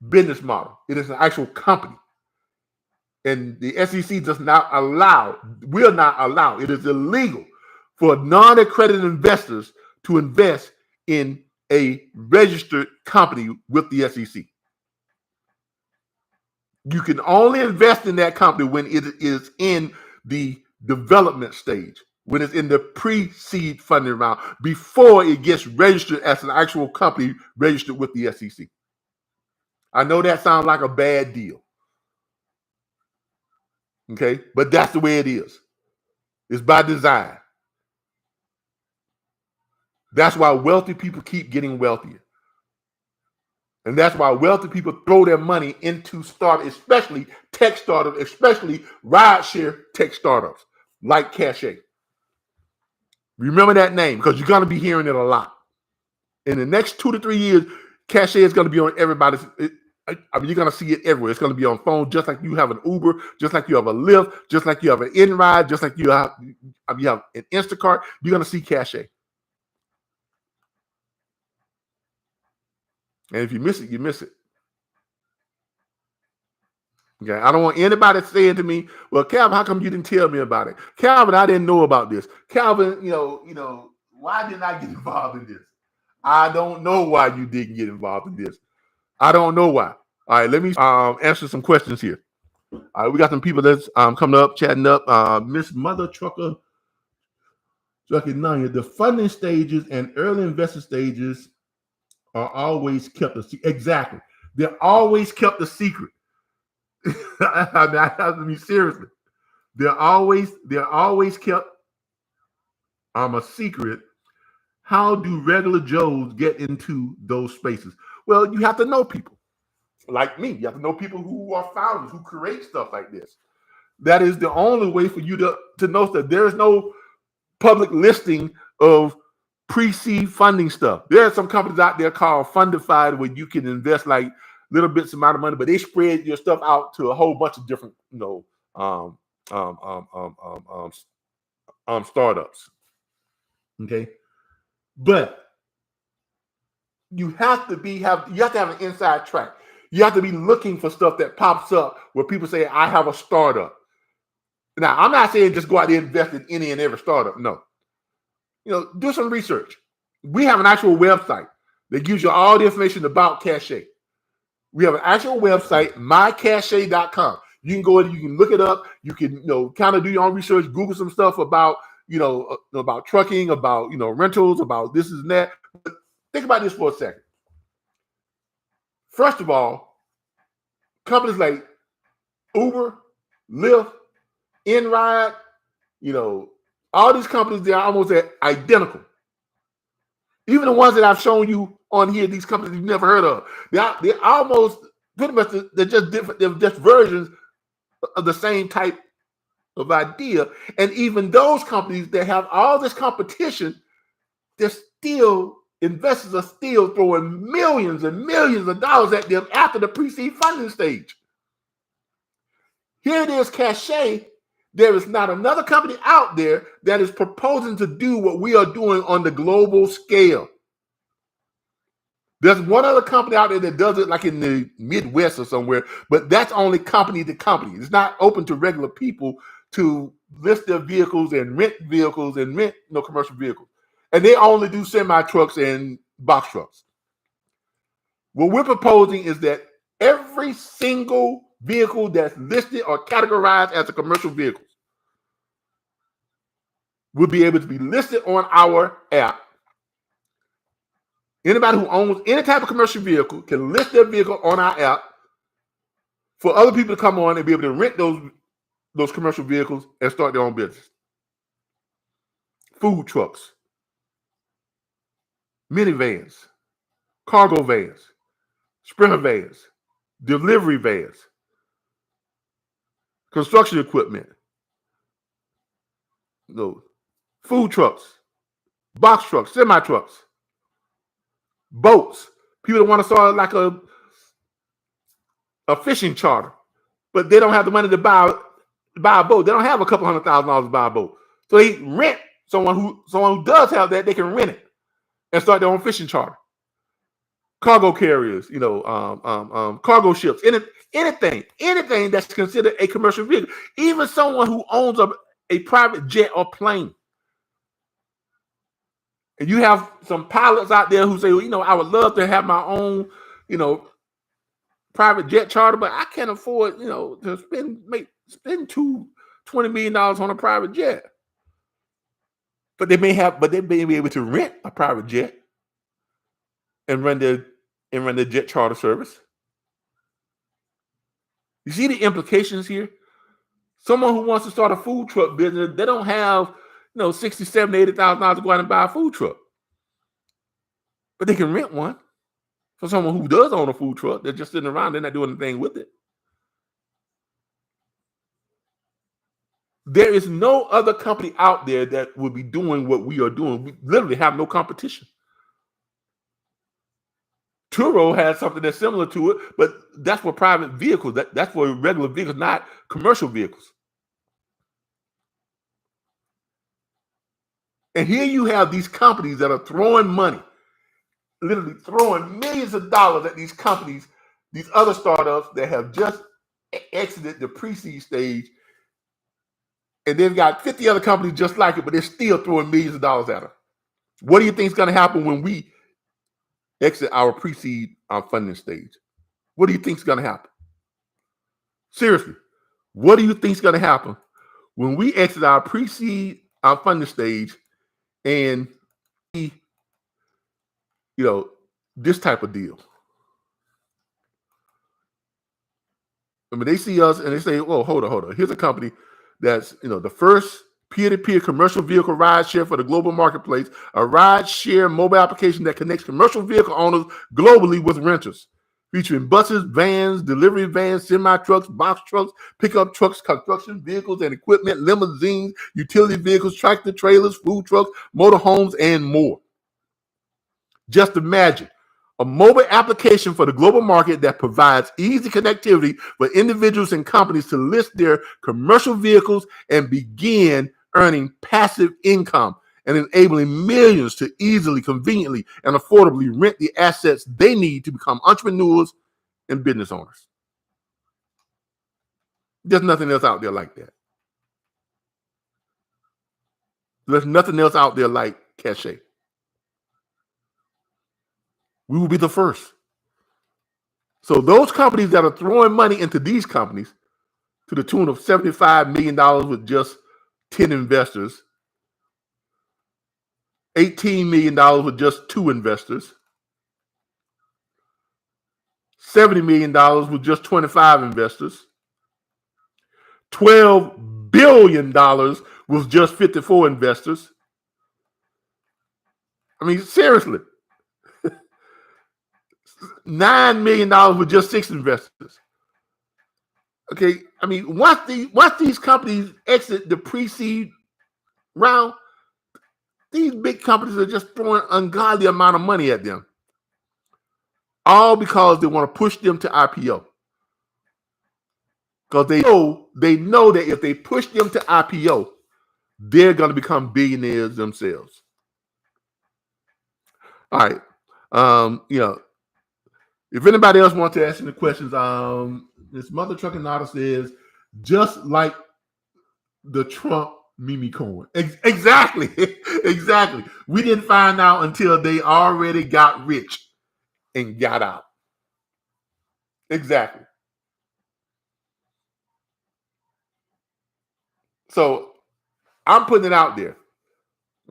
business model. It is an actual company. And the SEC does not allow, will not allow, it is illegal for non-accredited investors to invest in a registered company with the SEC. You can only invest in that company when it is in the development stage, when it's in the pre-seed funding round, before it gets registered as an actual company registered with the SEC. I know that sounds like a bad deal. Okay, but that's the way it is. It's by design. That's why wealthy people keep getting wealthier. And that's why wealthy people throw their money into startups, especially tech startups, especially rideshare tech startups like Cache. Remember that name, because you're going to be hearing it a lot. In the next 2 to 3 years, Cache is going to be on everybody's. I mean, you're going to see it everywhere. It's going to be on phone, just like you have an Uber, just like you have a Lyft, just like you have an InRide, just like you have an Instacart. You're going to see Cache. And if you miss it, you miss it. Okay, I don't want anybody saying to me, "Well, Calvin, how come you didn't tell me about it?" Calvin, I didn't know about this. Calvin, why didn't I get involved in this? I don't know why you didn't get involved in this. I don't know why. All right, let me answer some questions here. All right, we got some people that's coming up, chatting up. Miss Mother Trucker Nanya, the funding stages and early investor stages are always kept a secret. Exactly. They're always kept a secret. I have to be seriously. They're always kept a secret. How do regular Joes get into those spaces? Well, you have to know people like me. You have to know people who are founders, who create stuff like this. That is the only way for you to know that there is no public listing of pre-seed funding stuff. There are some companies out there called Fundified where you can invest like little bits amount of money, but they spread your stuff out to a whole bunch of different, startups. Okay, but you have to have an inside track. You have to be looking for stuff that pops up where people say, "I have a startup." Now, I'm not saying just go out there and invest in any and every startup. No, do some research. We have an actual website that gives you all the information about Cache. We have an actual website, mycache.com. You can go in, you can look it up. You can, kind of do your own research, Google some stuff about, about trucking, about, rentals, about this and that. But think about this for a second. First of all, companies like Uber, Lyft, InRide, all these companies, they're almost identical. Even the ones that I've shown you on here, these companies you've never heard of, they're almost pretty much, they're just different. They're just versions of the same type of idea. And even those companies that have all this competition, investors are still throwing millions and millions of dollars at them after the pre-seed funding stage. Here it is, Cache. There is not another company out there that is proposing to do what we are doing on the global scale. There's one other company out there that does it like in the Midwest or somewhere, but that's only company to company. It's not open to regular people to list their vehicles and rent commercial vehicles. And they only do semi-trucks and box trucks. What we're proposing is that every single vehicle that's listed or categorized as a commercial vehicle will be able to be listed on our app. Anybody who owns any type of commercial vehicle can list their vehicle on our app for other people to come on and be able to rent those commercial vehicles and start their own business. Food trucks, minivans, cargo vans, sprinter vans, delivery vans, construction equipment, food trucks, box trucks, semi-trucks, boats. People that want to start like a fishing charter, but they don't have the money to buy a boat. They don't have a couple $100,000 to buy a boat. So they rent Someone who does have that, they can rent it and start their own fishing charter. Cargo carriers, cargo ships, anything that's considered a commercial vehicle. Even someone who owns a private jet or plane. And you have some pilots out there who say, well, I would love to have my own, private jet charter, but I can't afford, to spend $20 million on a private jet. But they may be able to rent a private jet and run their jet charter service. You see the implications here? Someone who wants to start a food truck business, they don't have, $60,000, $70,000, $80,000 to go out and buy a food truck. But they can rent one. For someone who does own a food truck, they're just sitting around, they're not doing anything with it. There is no other company out there that will be doing what we are doing. We literally have no competition. Turo has something that's similar to it, but that's for private vehicles. That's for regular vehicles, not commercial vehicles. And here you have these companies that are throwing money, literally throwing millions of dollars at these companies, these other startups that have just exited the pre-seed stage, and they've got 50 other companies just like it, but they're still throwing millions of dollars at them. What do you think is going to happen when we exit our pre-seed funding stage? What do you think is going to happen? Seriously, what do you think is going to happen when we exit our pre-seed funding stage and this type of deal? I mean, they see us and they say, "Well, hold on. Here's a company that's the first peer-to-peer commercial vehicle ride share for the global marketplace, a ride share mobile application that connects commercial vehicle owners globally with renters, featuring buses, vans, delivery vans, semi-trucks, box trucks, pickup trucks, construction vehicles and equipment, limousines, utility vehicles, tractor trailers, food trucks, motorhomes, and more." Just imagine a mobile application for the global market that provides easy connectivity for individuals and companies to list their commercial vehicles and begin earning passive income and enabling millions to easily, conveniently, and affordably rent the assets they need to become entrepreneurs and business owners. There's nothing else out there like that. There's nothing else out there like Cache. We will be the first. So those companies that are throwing money into these companies to the tune of $75 million with just 10 investors, $18 million with just 2 investors, $70 million with just 25 investors, $12 billion with just 54 investors. I mean, seriously. $9 million with just 6 investors. Okay, I mean, once these companies exit the pre-seed round, these big companies are just throwing ungodly amount of money at them, all because they want to push them to IPO. Because they know that if they push them to IPO, they're going to become billionaires themselves. All right, if anybody else wants to ask any questions, this Mother Trucking Auto says, just like the Trump Mimi Cohen. Exactly. Exactly. We didn't find out until they already got rich and got out. Exactly. So I'm putting it out there.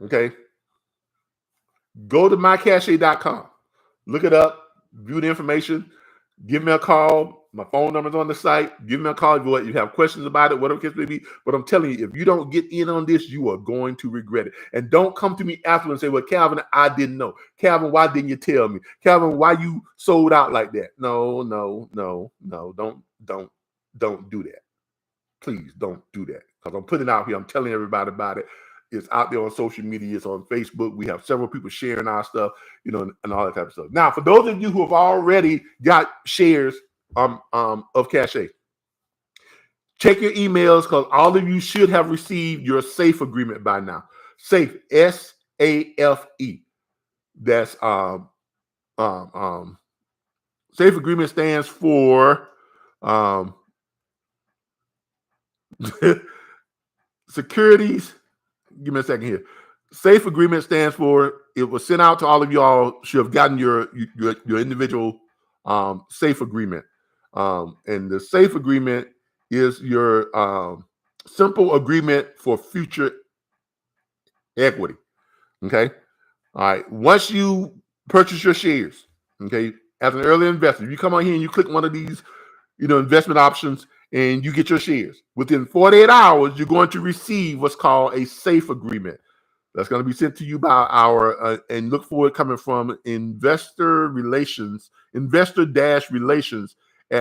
Okay. Go to mycache.com. Look it up. View the information. Give me a call. My phone number's on the site. Give me a call if you have questions about it, whatever the case may be. But I'm telling you, if you don't get in on this, you are going to regret it. And don't come to me after and say, "Well, Calvin, I didn't know. Calvin, why didn't you tell me? Calvin, why you sold out like that?" No. Don't do that. Please don't do that. Because I'm putting it out here. I'm telling everybody about it. It's out there on social media. It's on Facebook. We have several people sharing our stuff, and all that type of stuff. Now, for those of you who have already got shares of Cache, check your emails because all of you should have received your SAFE agreement by now. SAFE, SAFE. That's SAFE agreement stands for securities. Give me a second here. SAFE agreement stands for, it was sent out to all of y'all, should have gotten your individual SAFE agreement. And the SAFE agreement is your simple agreement for future equity. Okay. All right. Once you purchase your shares, okay, as an early investor, you come on here and you click one of these, investment options, and you get your shares. Within 48 hours, you're going to receive what's called a SAFE agreement. That's going to be sent to you by our, and look for it coming from investor relations at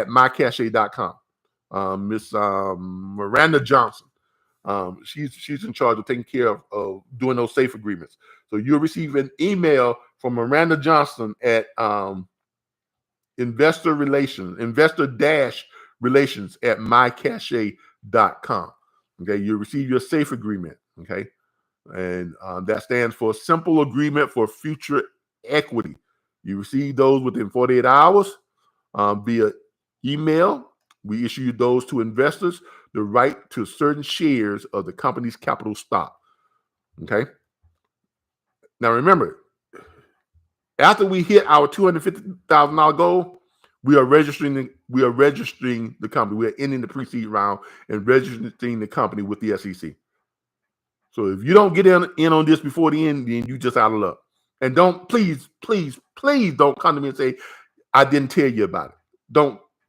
mycache.com. Miss Miranda Johnson. She's in charge of taking care of doing those SAFE agreements. So you'll receive an email from Miranda Johnson at investor-relations at mycache.com. Okay, you'll receive your SAFE agreement. Okay, and that stands for Simple Agreement for Future Equity. You receive those within 48 hours via email. We issue those to investors the right to certain shares of the company's capital stock. Okay. Now remember, after we hit our $250,000 goal, we are registering the company. We are ending the pre-seed round and registering the company with the SEC. So if you don't get in on this before the end, then you just out of luck. And don't, please don't come to me and say, I didn't tell you about it.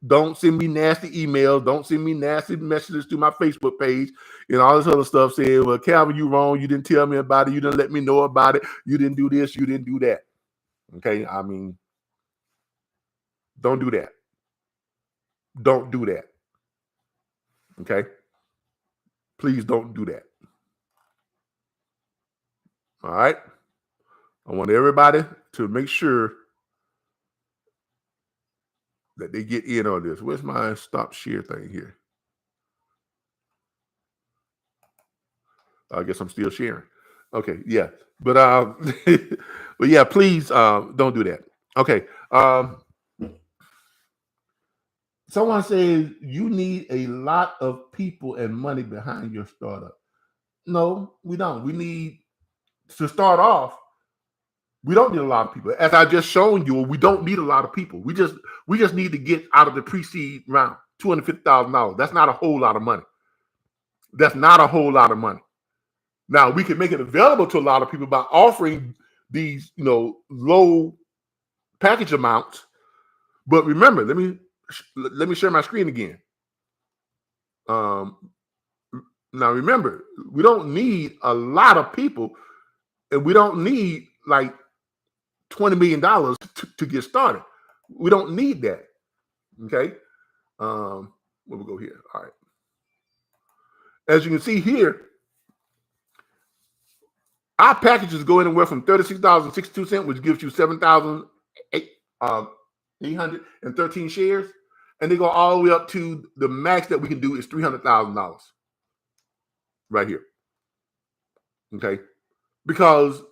Don't send me nasty emails. Don't send me nasty messages to my Facebook page and all this other stuff saying, well, Calvin, you wrong. You didn't tell me about it. You didn't let me know about it. You didn't do this. You didn't do that. Okay. I mean, don't do that. Don't do that. Okay. Please don't do that. All right. I want everybody to make sure that they get in on this. Where's my stop share thing here? I guess I'm still sharing. Okay, yeah. But but yeah, please don't do that. Okay. Someone says you need a lot of people and money behind your startup. No, we don't. We need to start off. We don't need a lot of people. As I just shown you, we don't need a lot of people. We just need to get out of the pre-seed round, $250,000. That's not a whole lot of money. That's not a whole lot of money. Now we can make it available to a lot of people by offering these, low package amounts. But remember, let me share my screen again. Now remember, we don't need a lot of people, and we don't need like $20 million to get started. We don't need that. Okay. Where we go here. All right. As you can see here, our packages go anywhere from $36.62, which gives you 7,813 shares, and they go all the way up to the max that we can do is $300,000 right here. Okay, because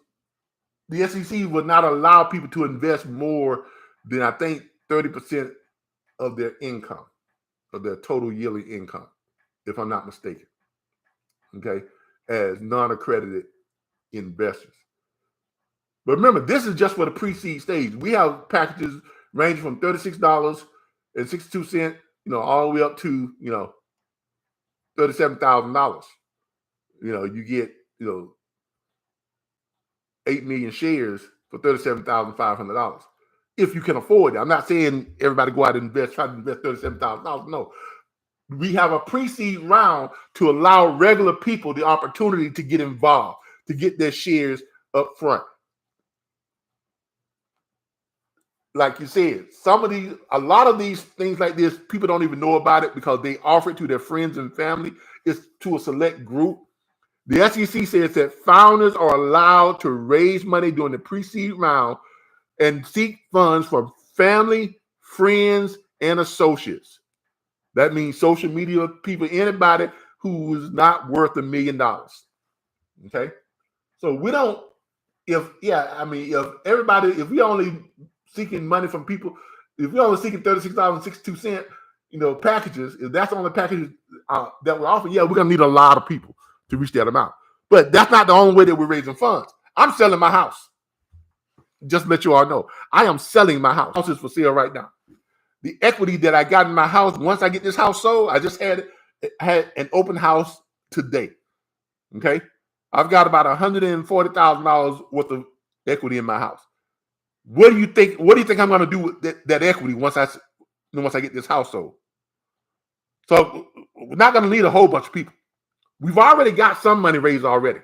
the SEC would not allow people to invest more than, I think, 30% of their income, of their total yearly income, if I'm not mistaken. Okay, as non-accredited investors. But remember, this is just for the pre-seed stage. We have packages ranging from $36.62, all the way up to, $37,000. You get, 8 million shares for $37,500. If you can afford it. I'm not saying everybody go out and try to invest $37,000. No. We have a pre-seed round to allow regular people the opportunity to get involved, to get their shares up front. Like you said, a lot of these things like this, people don't even know about it because they offer it to their friends and family. It's to a select group. The SEC says that founders are allowed to raise money during the pre-seed round and seek funds from family, friends, and associates. That means social media people, anybody who is not worth $1 million. Okay. So we don't. If we only seeking money from people, if we're only seeking $36.62, packages, if that's the only package that we're offering, we're gonna need a lot of people to reach that amount. But that's not the only way that we're raising funds. I'm selling my house. Just to let you all know, I am selling my house. House is for sale right now. The equity that I got in my house, once I get this house sold, I just had an open house today. Okay, I've got about $140,000 worth of equity in my house. What do you think? What do you think I'm going to do with that equity once I get this house sold? So we're not going to need a whole bunch of people. We've already got some money raised already,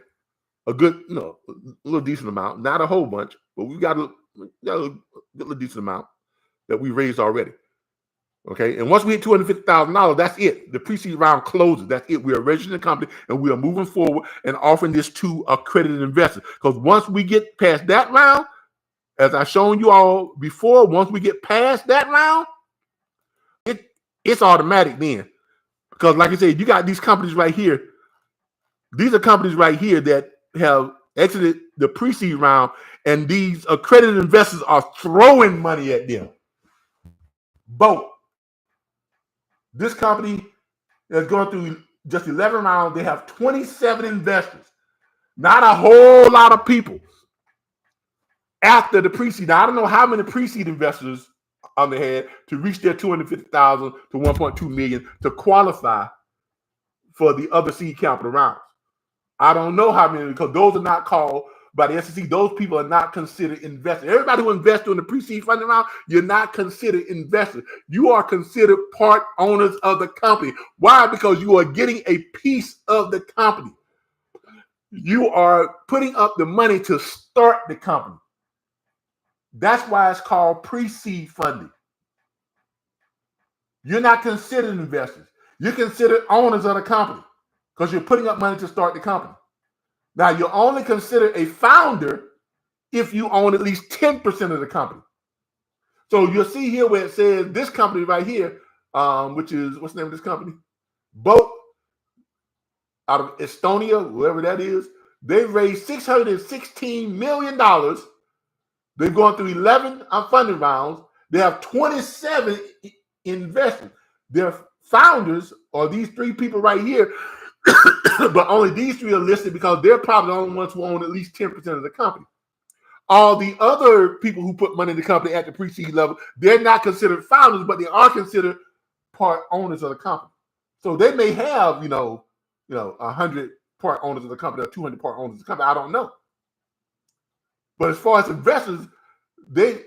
a good, a little decent amount, not a whole bunch, but we've got a little decent amount that we raised already. Okay, and once we hit $250,000, that's it. The pre-seed round closes. That's it. We are registering the company and we are moving forward and offering this to accredited investors. Because once we get past that round, as I've shown you all before, once we get past that round, it's automatic then. Because like I said, you got these companies right here. These are companies right here that have exited the pre-seed round, and these accredited investors are throwing money at them. Both. This company is going through just 11 rounds. They have 27 investors. Not a whole lot of people after the pre-seed. Now, I don't know how many pre-seed investors on the head to reach their 250,000 to 1.2 million to qualify for the other seed capital rounds. I don't know how many, because those are not called by the SEC. Those people are not considered investors. Everybody who invests during the pre-seed funding round, you're not considered investors. You are considered part owners of the company. Why? Because you are getting a piece of the company. You are putting up the money to start the company. That's why it's called pre-seed funding. You're not considered investors. You're considered owners of the company because you're putting up money to start the company. Now, you're only considered a founder if you own at least 10% of the company. So you'll see here where it says this company right here, which is, what's the name of this company? Boat out of Estonia, whoever that is. They've raised $616 million. They've gone through 11 funding rounds. They have 27 investors. Their founders are these three people right here, but only these three are listed because they're probably the only ones who own at least 10% of the company. All the other people who put money in the company at the pre-seed level, they're not considered founders, but they are considered part owners of the company. So they may have, 100 part owners of the company or 200 part owners of the company. I don't know. But as far as investors, they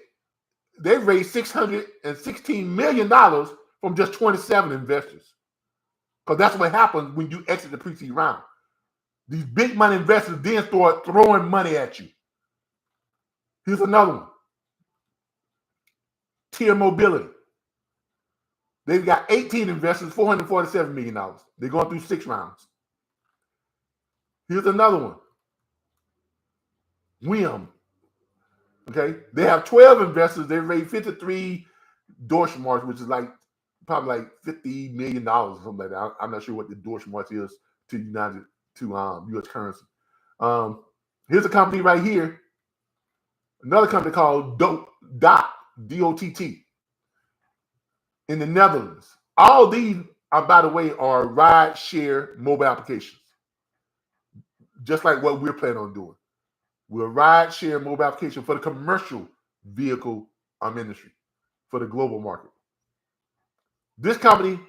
raised $616 million from just 27 investors. Because that's what happens when you exit the pre-seed round. These big money investors then start throwing money at you. Here's another one. Tier Mobility. They've got 18 investors, $447 million. They're going through 6 rounds. Here's another one. WIM. Okay. They have 12 investors. They raised 53 Deutschmarks, which is probably like $50 million or something like that. I'm not sure what the Deutschmark is to U.S. currency. Here's a company right here. Another company called DOT, D-O-T-T, in the Netherlands. All these, by the way, are ride-share mobile applications, just like what we're planning on doing. We're a ride-share mobile application for the commercial vehicle industry, for the global market. This company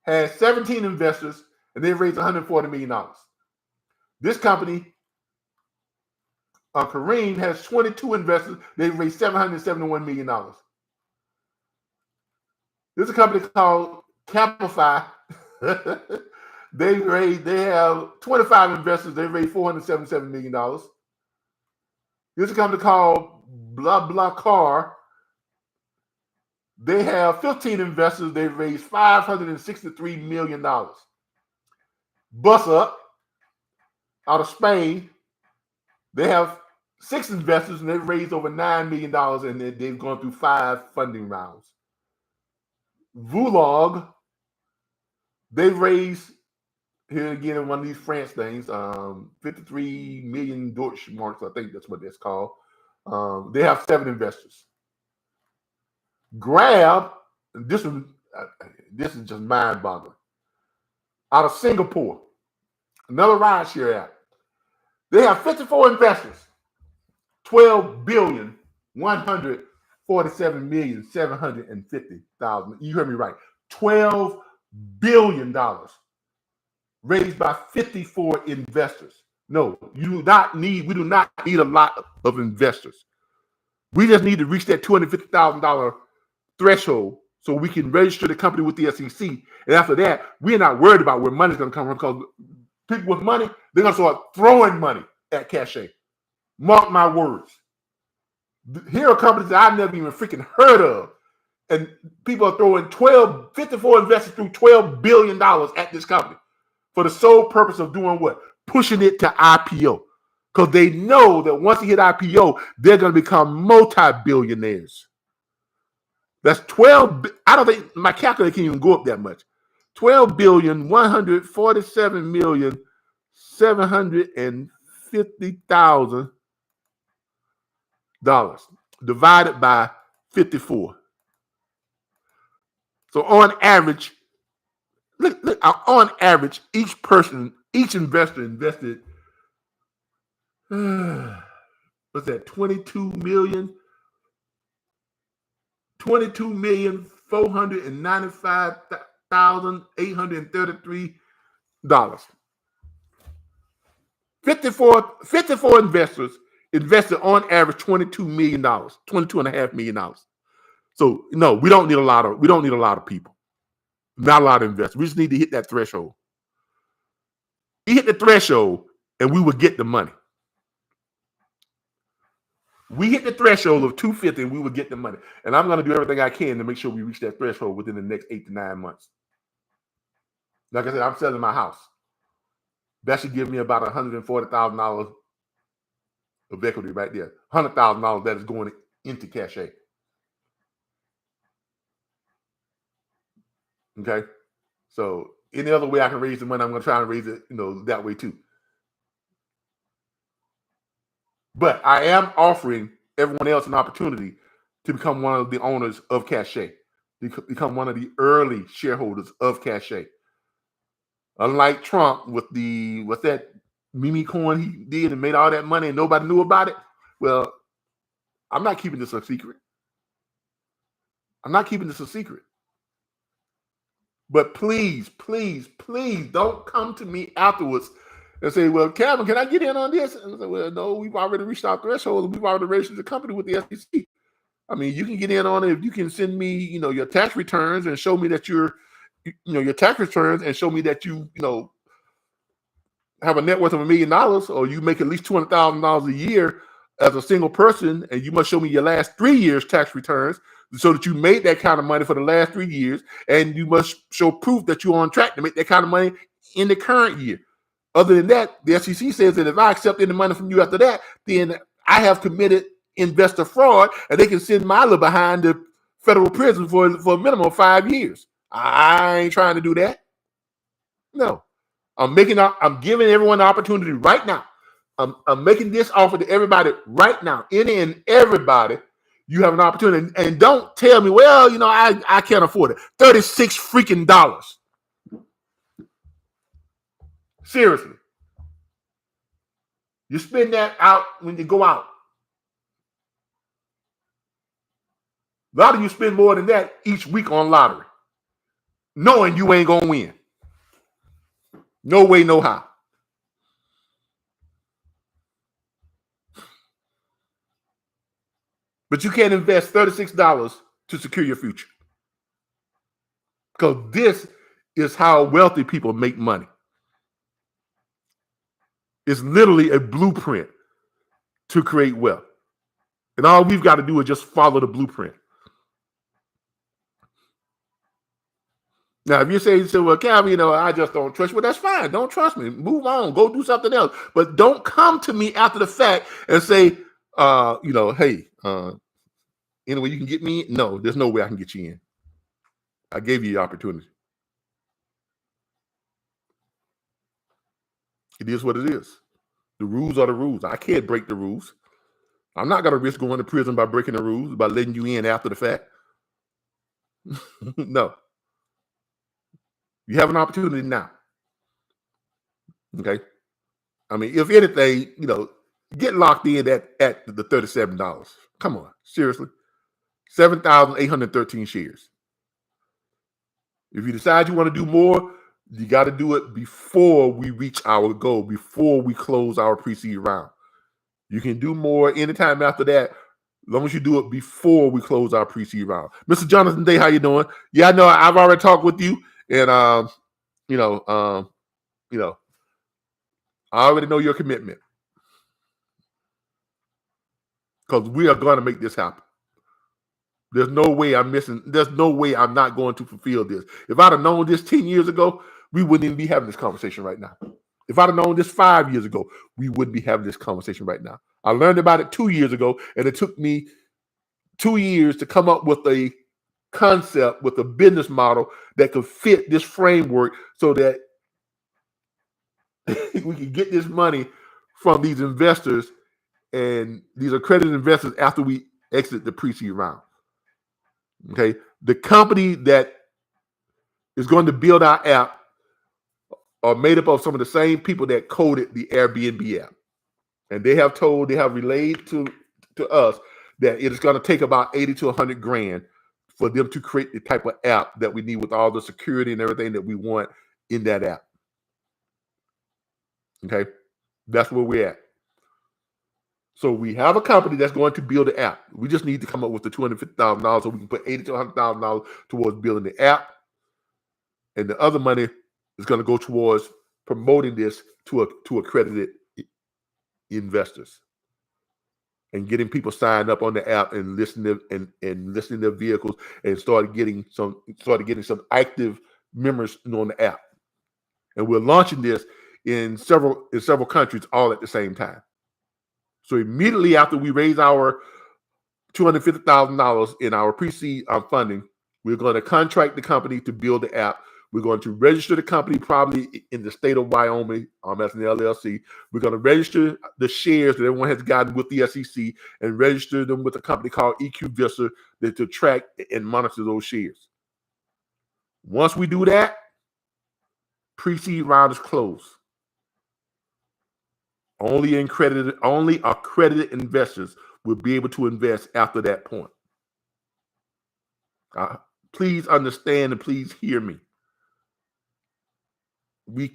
has 17 investors, and they raised $140 million. This company, Kareem, has 22 investors. They raised $771 million. There's a company called Capify. They have 25 investors. They raised $477 million. There's a company called BlaBlaCar. They have 15 investors. They raised $563 million. BusUp out of Spain. They have 6 investors and they've raised over $9 million, and they've gone through 5 funding rounds. Vulog, they've raised here again in one of these France things, 53 million Deutschmarks, I think that's what that's called. They have 7 investors. Grab, this is just mind-boggling. Out of Singapore, another rideshare app. They have 54 investors, 12,147,750,000. You heard me right. $12 billion raised by 54 investors. No, we do not need a lot of investors. We just need to reach that $250,000 threshold so we can register the company with the SEC. And after that, we're not worried about where money's going to come from, because people with money, they're going to start throwing money at Cache. Mark my words. Here are companies that I've never even freaking heard of. And people are throwing 54 investors through $12 billion at this company for the sole purpose of doing what? Pushing it to IPO. Because they know that once they hit IPO, they're going to become multi-billionaires. That's 12. I don't think my calculator can even go up that much. 12,147,750,000 divided by 54. So on average, look, on average, each investor invested, what's that, 22,495,833. 54 investors invested on average $22 million, $22.5 million. So no, we don't need a lot of people. Not a lot of investors. We just need to hit that threshold. We hit the threshold and we will get the money. We hit the threshold of 250 and we will get the money. And I'm going to do everything I can to make sure we reach that threshold within the next 8 to 9 months. Like I said, I'm selling my house. That should give me about $140,000 of equity right there. $100,000 that is going into Cache. Okay? So any other way I can raise the money, I'm going to try and raise it, that way too. But I am offering everyone else an opportunity to become one of the owners of Cache, become one of the early shareholders of Cache. Unlike Trump with what's that meme coin he did and made all that money and nobody knew about it. Well, I'm not keeping this a secret. But please, please, please don't come to me afterwards and say, well, Calvin, can I get in on this? And I say, well, no, we've already reached our threshold and we've already registered the company with the SEC. I mean, you can get in on it if you can send me, your tax returns and show me that your tax returns and show me that you have a net worth of $1 million, or you make at least $200,000 a year as a single person, and you must show me your last 3 years tax returns so that you made that kind of money for the last 3 years, and you must show proof that you're on track to make that kind of money in the current year. Other than that, the SEC says that if I accept any money from you after that, then I have committed investor fraud, and they can send my little behind the federal prison for a minimum of 5 years. I ain't trying to do that. No. I'm giving everyone the opportunity right now. I'm making this offer to everybody right now. Any and everybody, you have an opportunity. And don't tell me, well, I can't afford it. $36 freaking dollars. Seriously. You spend that out when you go out. A lot of you spend more than that each week on lottery, knowing you ain't going to win. No way, no how. But you can't invest $36 to secure your future. Because this is how wealthy people make money. It's literally a blueprint to create wealth. And all we've got to do is just follow the blueprint. Now, if you say, well, Calvin, I just don't trust you, well, that's fine. Don't trust me. Move on. Go do something else. But don't come to me after the fact and say, hey, anyway, you can get me in. No, there's no way I can get you in. I gave you the opportunity. It is what it is. The rules are the rules. I can't break the rules. I'm not going to risk going to prison by breaking the rules, by letting you in after the fact. No. You have an opportunity now. Okay. I mean, if anything, get locked in at the $37. Come on. Seriously. 7,813 shares. If you decide you want to do more, you got to do it before we reach our goal, before we close our pre-seed round. You can do more anytime after that, as long as you do it before we close our pre-seed round. Mr. Jonathan Day, how you doing? Yeah, I know I've already talked with you, and I already know your commitment, because we are going to make this happen. There's no way I'm missing. There's no way I'm not going to fulfill this. If I'd have known this 10 years ago, we wouldn't even be having this conversation right now. If I'd have known this 5 years ago, we wouldn't be having this conversation right now. I learned about it 2 years ago, and it took me 2 years to come up with a concept, with a business model that could fit this framework so that we can get this money from these investors, and these accredited investors, after we exit the pre-seed round. Okay, the company that is going to build our app are made up of some of the same people that coded the Airbnb app, and they have relayed to us that it is going to take about 80 to 100 grand for them to create the type of app that we need, with all the security and everything that we want in that app. Okay, that's where we're at. So we have a company that's going to build the app. We just need to come up with the $250,000 so we can put $80,000 to $100,000 towards building the app, and the other money is going to go towards promoting this to accredited investors and getting people signed up on the app and listening to their vehicles, and started getting some active members on the app. And we're launching this in several countries all at the same time. So immediately after we raise our $250,000 in our pre-seed funding, we're going to contract the company to build the app. We're going to register the company probably in the state of Wyoming as an LLC. We're going to register the shares that everyone has gotten with the SEC and register them with a company called EQ Vista to track and monitor those shares. Once we do that, pre-seed round is closed. Only accredited investors will be able to invest after that point. Please understand and please hear me. We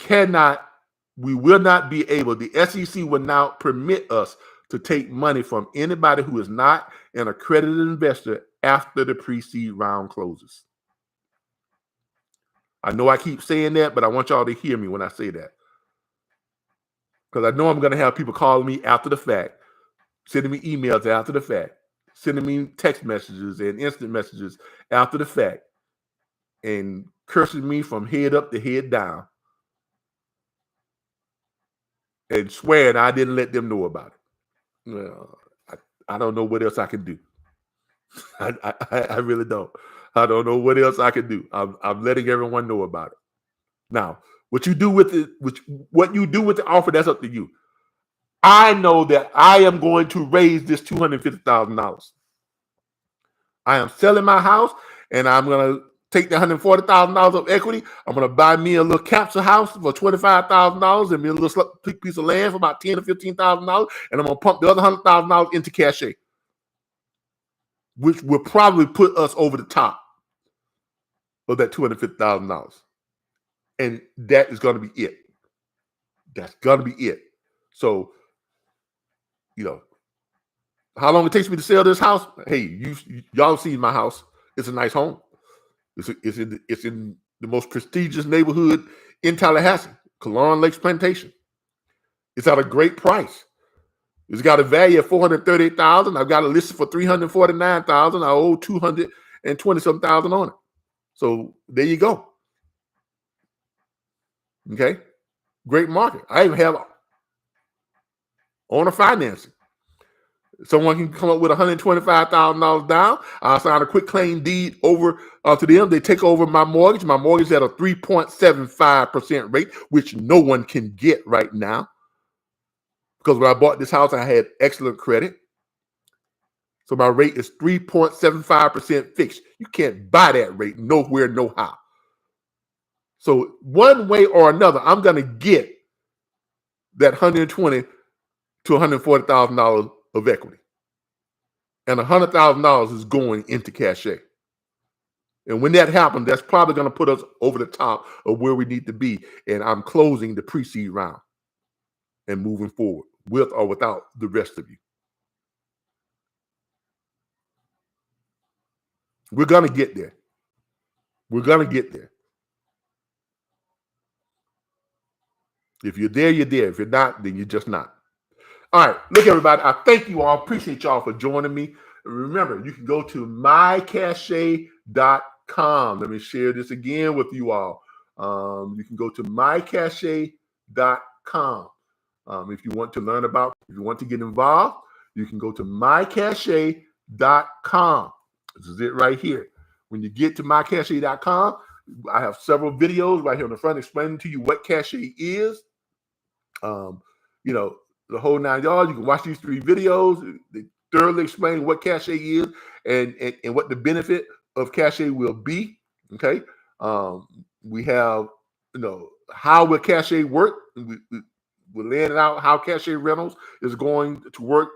will not be able, the SEC will not permit us to take money from anybody who is not an accredited investor after the pre-seed round closes. I know I keep saying that, but I want y'all to hear me when I say that, because I know I'm going to have people calling me after the fact, sending me emails after the fact, sending me text messages and instant messages after the fact, and cursing me from head up to head down, and swearing I didn't let them know about it. Well, I don't know what else I can do. I really don't. I don't know what else I can do. I'm letting everyone know about it. Now, what you do with it, what you do with the offer, that's up to you. I know that I am going to raise this $250,000. I am selling my house, and I'm going to take the $140,000 of equity. I'm going to buy me a little capsule house for $25,000 and me a little piece of land for about $10,000 to $15,000, and I'm going to pump the other $100,000 into Cache, which will probably put us over the top of that $250,000. And that is going to be it. That's going to be it. So, how long it takes me to sell this house? Hey, y'all seen my house. It's a nice home. It's in the most prestigious neighborhood in Tallahassee, Kalaran Lakes Plantation. It's at a great price. It's got a value of $438,000. I've got it listed for $349,000. I owe $220,000 on it. So there you go. Okay, great market. I even have owner financing. Someone can come up with $125,000 down. I'll sign a quick claim deed over to them. They take over my mortgage. My mortgage is at a 3.75% rate, which no one can get right now. Because when I bought this house, I had excellent credit. So my rate is 3.75% fixed. You can't buy that rate nowhere, no how. So one way or another, I'm going to get that $120,000 to $140,000 of equity. And $100,000 is going into Cachet. And when that happens, that's probably going to put us over the top of where we need to be. And I'm closing the pre-seed round and moving forward with or without the rest of you. We're going to get there. We're going to get there. If you're there, you're there. If you're not, then you're just not. All right. Look, everybody, I thank you all. Appreciate y'all for joining me. Remember, you can go to mycachet.com. Let me share this again with you all. You can go to mycachet.com. If you want to learn about, if you want to get involved, you can go to mycachet.com. This is it right here. When you get to mycachet.com, I have several videos right here on the front explaining to you what Cachet is. You know, the whole 9 yards. You can watch these 3 videos. They thoroughly explain what Cachet is and what the benefit of Cachet will be. Okay. We have, you know, how will Cachet work? We're laying out how Cachet Rentals is going to work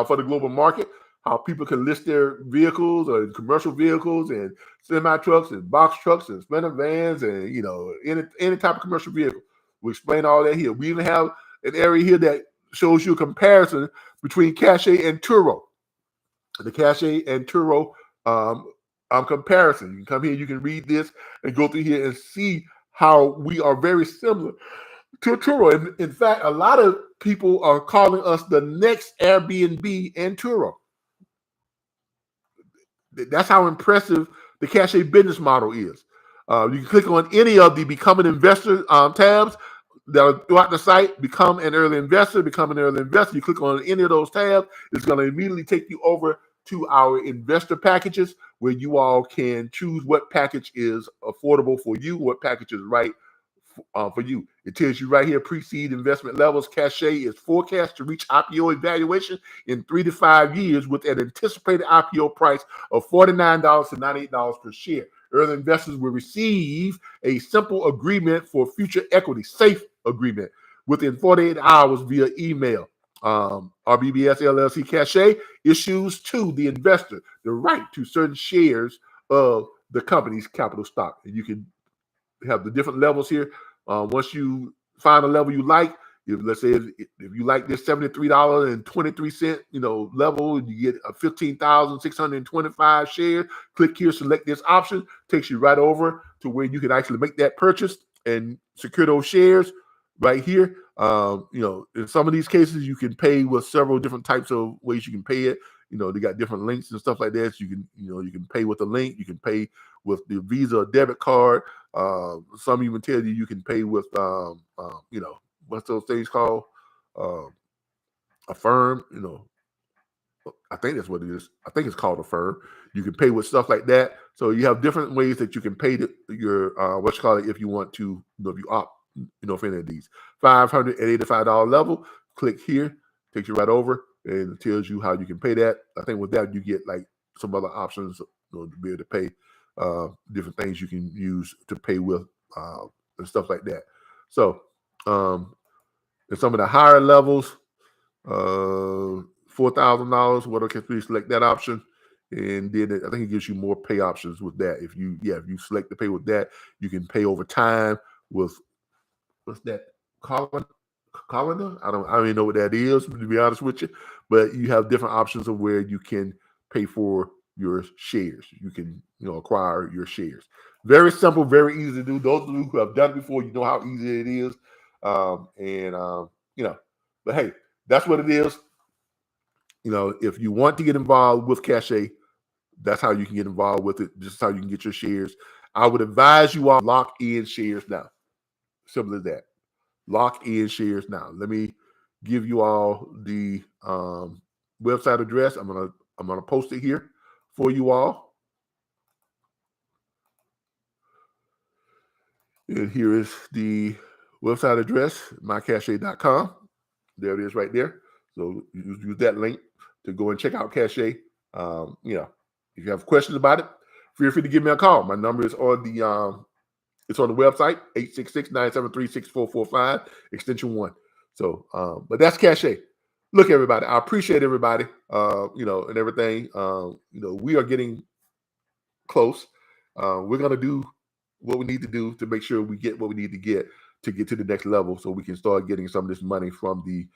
for the global market, how people can list their vehicles or commercial vehicles and semi-trucks and box trucks and sprinter vans and, you know, any type of commercial vehicle. We explain all that here. We even have an area here that shows you a comparison between Cachet and Turo. The Cachet and Turo comparison. You can come here, you can read this and go through here and see how we are very similar to Turo. In fact, a lot of people are calling us the next Airbnb and Turo. That's how impressive the Cachet business model is. You can click on any of the Become an Investor tabs that are throughout the site. Become an early investor, become an early investor. You click on any of those tabs, it's going to immediately take you over to our investor packages where you all can choose what package is affordable for you, what package is right for you. It tells you right here, pre-seed investment levels. Cachet is forecast to reach IPO evaluation in 3 to 5 years with an anticipated IPO price of $49 to $98 per share. Early investors will receive a simple agreement for future equity, safe agreement, within 48 hours via email. RBBS LLC Cachet issues to the investor the right to certain shares of the company's capital stock. And you can have the different levels here. Once you find a level you like, let's say if you like this $73.23 level, you get a 15,625 shares. Click here, select this option, takes you right over to where you can actually make that purchase and secure those shares right here. In some of these cases, you can pay with several different types of ways you can pay it. They got different links and stuff like that. So you can pay with a link. You can pay with the Visa or debit card. Some even tell you can pay with, what's those things called? Affirm. I think that's what it is. I think it's called Affirm. You can pay with stuff like that. So you have different ways that you can pay your if you want to, if you opt, for any of these. $585 level. Click here, takes you right over, and it tells you how you can pay that. I think with that you get like some other options to be able to pay different things you can use to pay with and stuff like that. So in some of the higher levels, $4,000, what can you select that option, and then I think it gives you more pay options with that. If you select to pay with that, you can pay over time with what's that? Colonna? I don't even know what that is, to be honest with you. But you have different options of where you can pay for your shares. You can acquire your shares. Very simple, very easy to do. Those of you who have done it before, you know how easy it is. But hey, that's what it is. If you want to get involved with Cachet, that's how you can get involved with it. This is how you can get your shares. I would advise you all lock in shares now. Simple as that. Lock in shares now. Let me give you all the website address. I'm gonna post it here for you all. And here is the website address, mycache.com. There it is right there. So use that link to go and check out Cache. If you have questions about it, feel free to give me a call. My number is on the it's on the website, 866-973-6445, extension 1. So, but that's Cache. Look, everybody, I appreciate everybody, and everything. We are getting close. We're going to do what we need to do to make sure we get what we need to get to the next level so we can start getting some of this money from the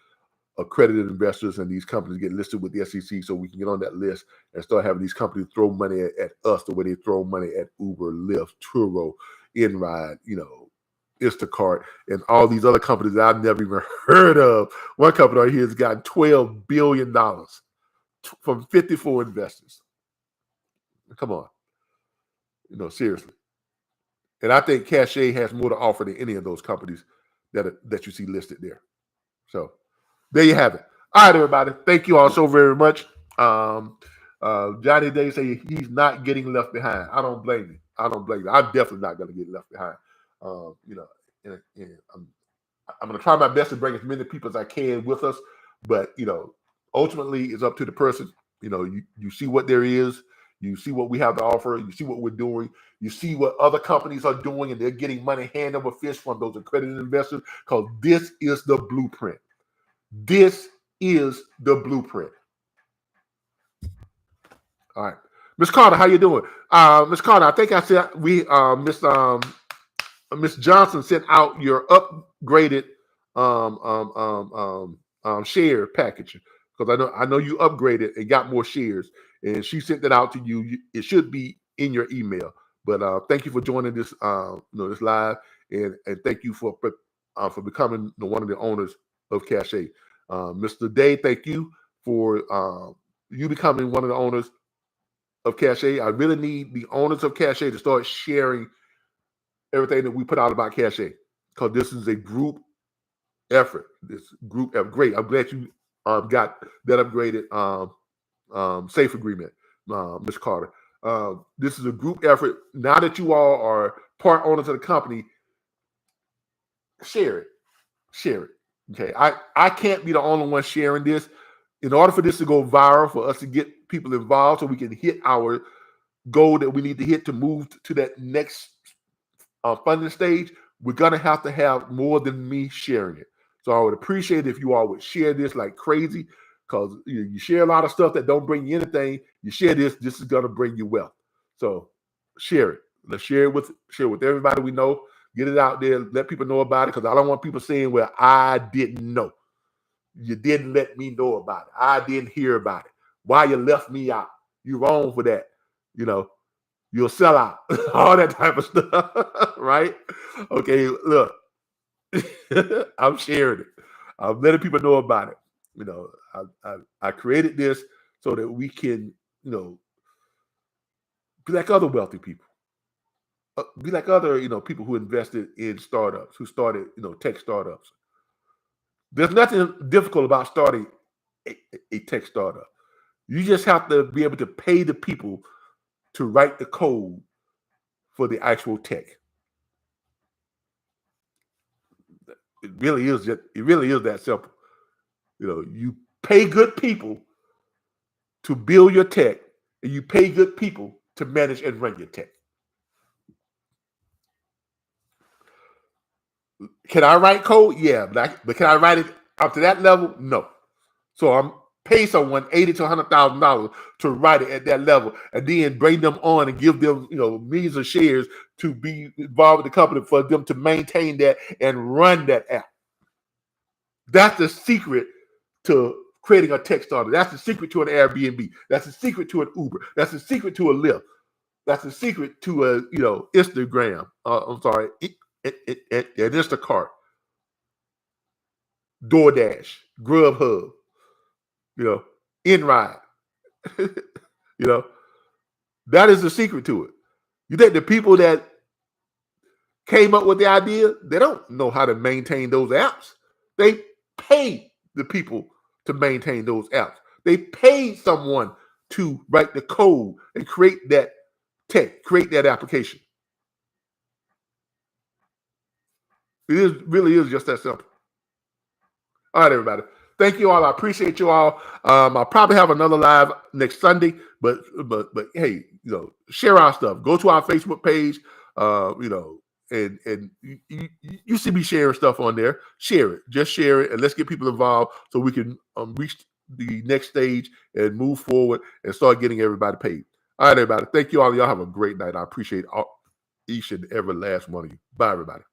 accredited investors and these companies get listed with the SEC so we can get on that list and start having these companies throw money at us the way they throw money at Uber, Lyft, Turo, InRide, Instacart, and all these other companies that I've never even heard of. One company right here has gotten $12 billion from 54 investors. Come on. Seriously. And I think Cache has more to offer than any of those companies that you see listed there. So there you have it. All right, everybody. Thank you all so very much. Johnny Day say he's not getting left behind. I don't blame you. I'm definitely not going to get left behind. I'm going to try my best to bring as many people as I can with us. But, ultimately it's up to the person. You see what there is. You see what we have to offer. You see what we're doing. You see what other companies are doing, and they're getting money hand over fist from those accredited investors because this is the blueprint. This is the blueprint. All right. Miss Carter, how you doing? Miss Carter, I think I said Miss Johnson sent out your upgraded share package because I know you upgraded and got more shares, and she sent that out to you. It should be in your email. But thank you for joining this this live, and thank you for becoming one of the owners of Cache. Mr. Day, thank you for you becoming one of the owners of Cache. I really need the owners of Cache to start sharing everything that we put out about Cache because this is a group effort. This group effort. Great. I'm glad you got that upgraded safe agreement, Ms. Carter. This is a group effort. Now that you all are part owners of the company, share it. Okay. I can't be the only one sharing this. In order for this to go viral, for us to get people involved so we can hit our goal that we need to hit to move to that next funding stage, we're going to have more than me sharing it. So I would appreciate it if you all would share this like crazy because you share a lot of stuff that don't bring you anything. You share this is going to bring you wealth. So share it. Let's share it with everybody we know. Get it out there. Let people know about it because I don't want people saying, well, I didn't know. You didn't let me know about it. I didn't hear about it. Why you left me out? You're wrong for that. You'll sell out. All that type of stuff. Right? Okay, look. I'm sharing it. I'm letting people know about it. I created this so that we can, be like other wealthy people. Be like other, people who invested in startups, who started, tech startups. There's nothing difficult about starting a tech startup. You just have to be able to pay the people to write the code for the actual tech. It really is that simple. You pay good people to build your tech, and you pay good people to manage and run your tech. Can I write code? Yeah, but can I write it up to that level? No. So I'm pay someone $80,000 to $100,000 to write it at that level, and then bring them on and give them, millions of shares to be involved with the company for them to maintain that and run that app. That's the secret to creating a tech startup. That's the secret to an Airbnb. That's the secret to an Uber. That's the secret to a Lyft. That's the secret to a Instagram. An Instacart, DoorDash, Grubhub, InRide. That is the secret to it. You think the people that came up with the idea, they don't know how to maintain those apps. They pay the people to maintain those apps. They paid someone to write the code and create that create that application. Really is just that simple. All right, everybody. Thank you all. I appreciate you all. I'll probably have another live next Sunday, but hey, share our stuff. Go to our Facebook page, and you see me sharing stuff on there. Share it. Just share it, and let's get people involved so we can reach the next stage and move forward and start getting everybody paid. All right, everybody. Thank you all. Y'all have a great night. I appreciate each and every last one of you. Bye, everybody.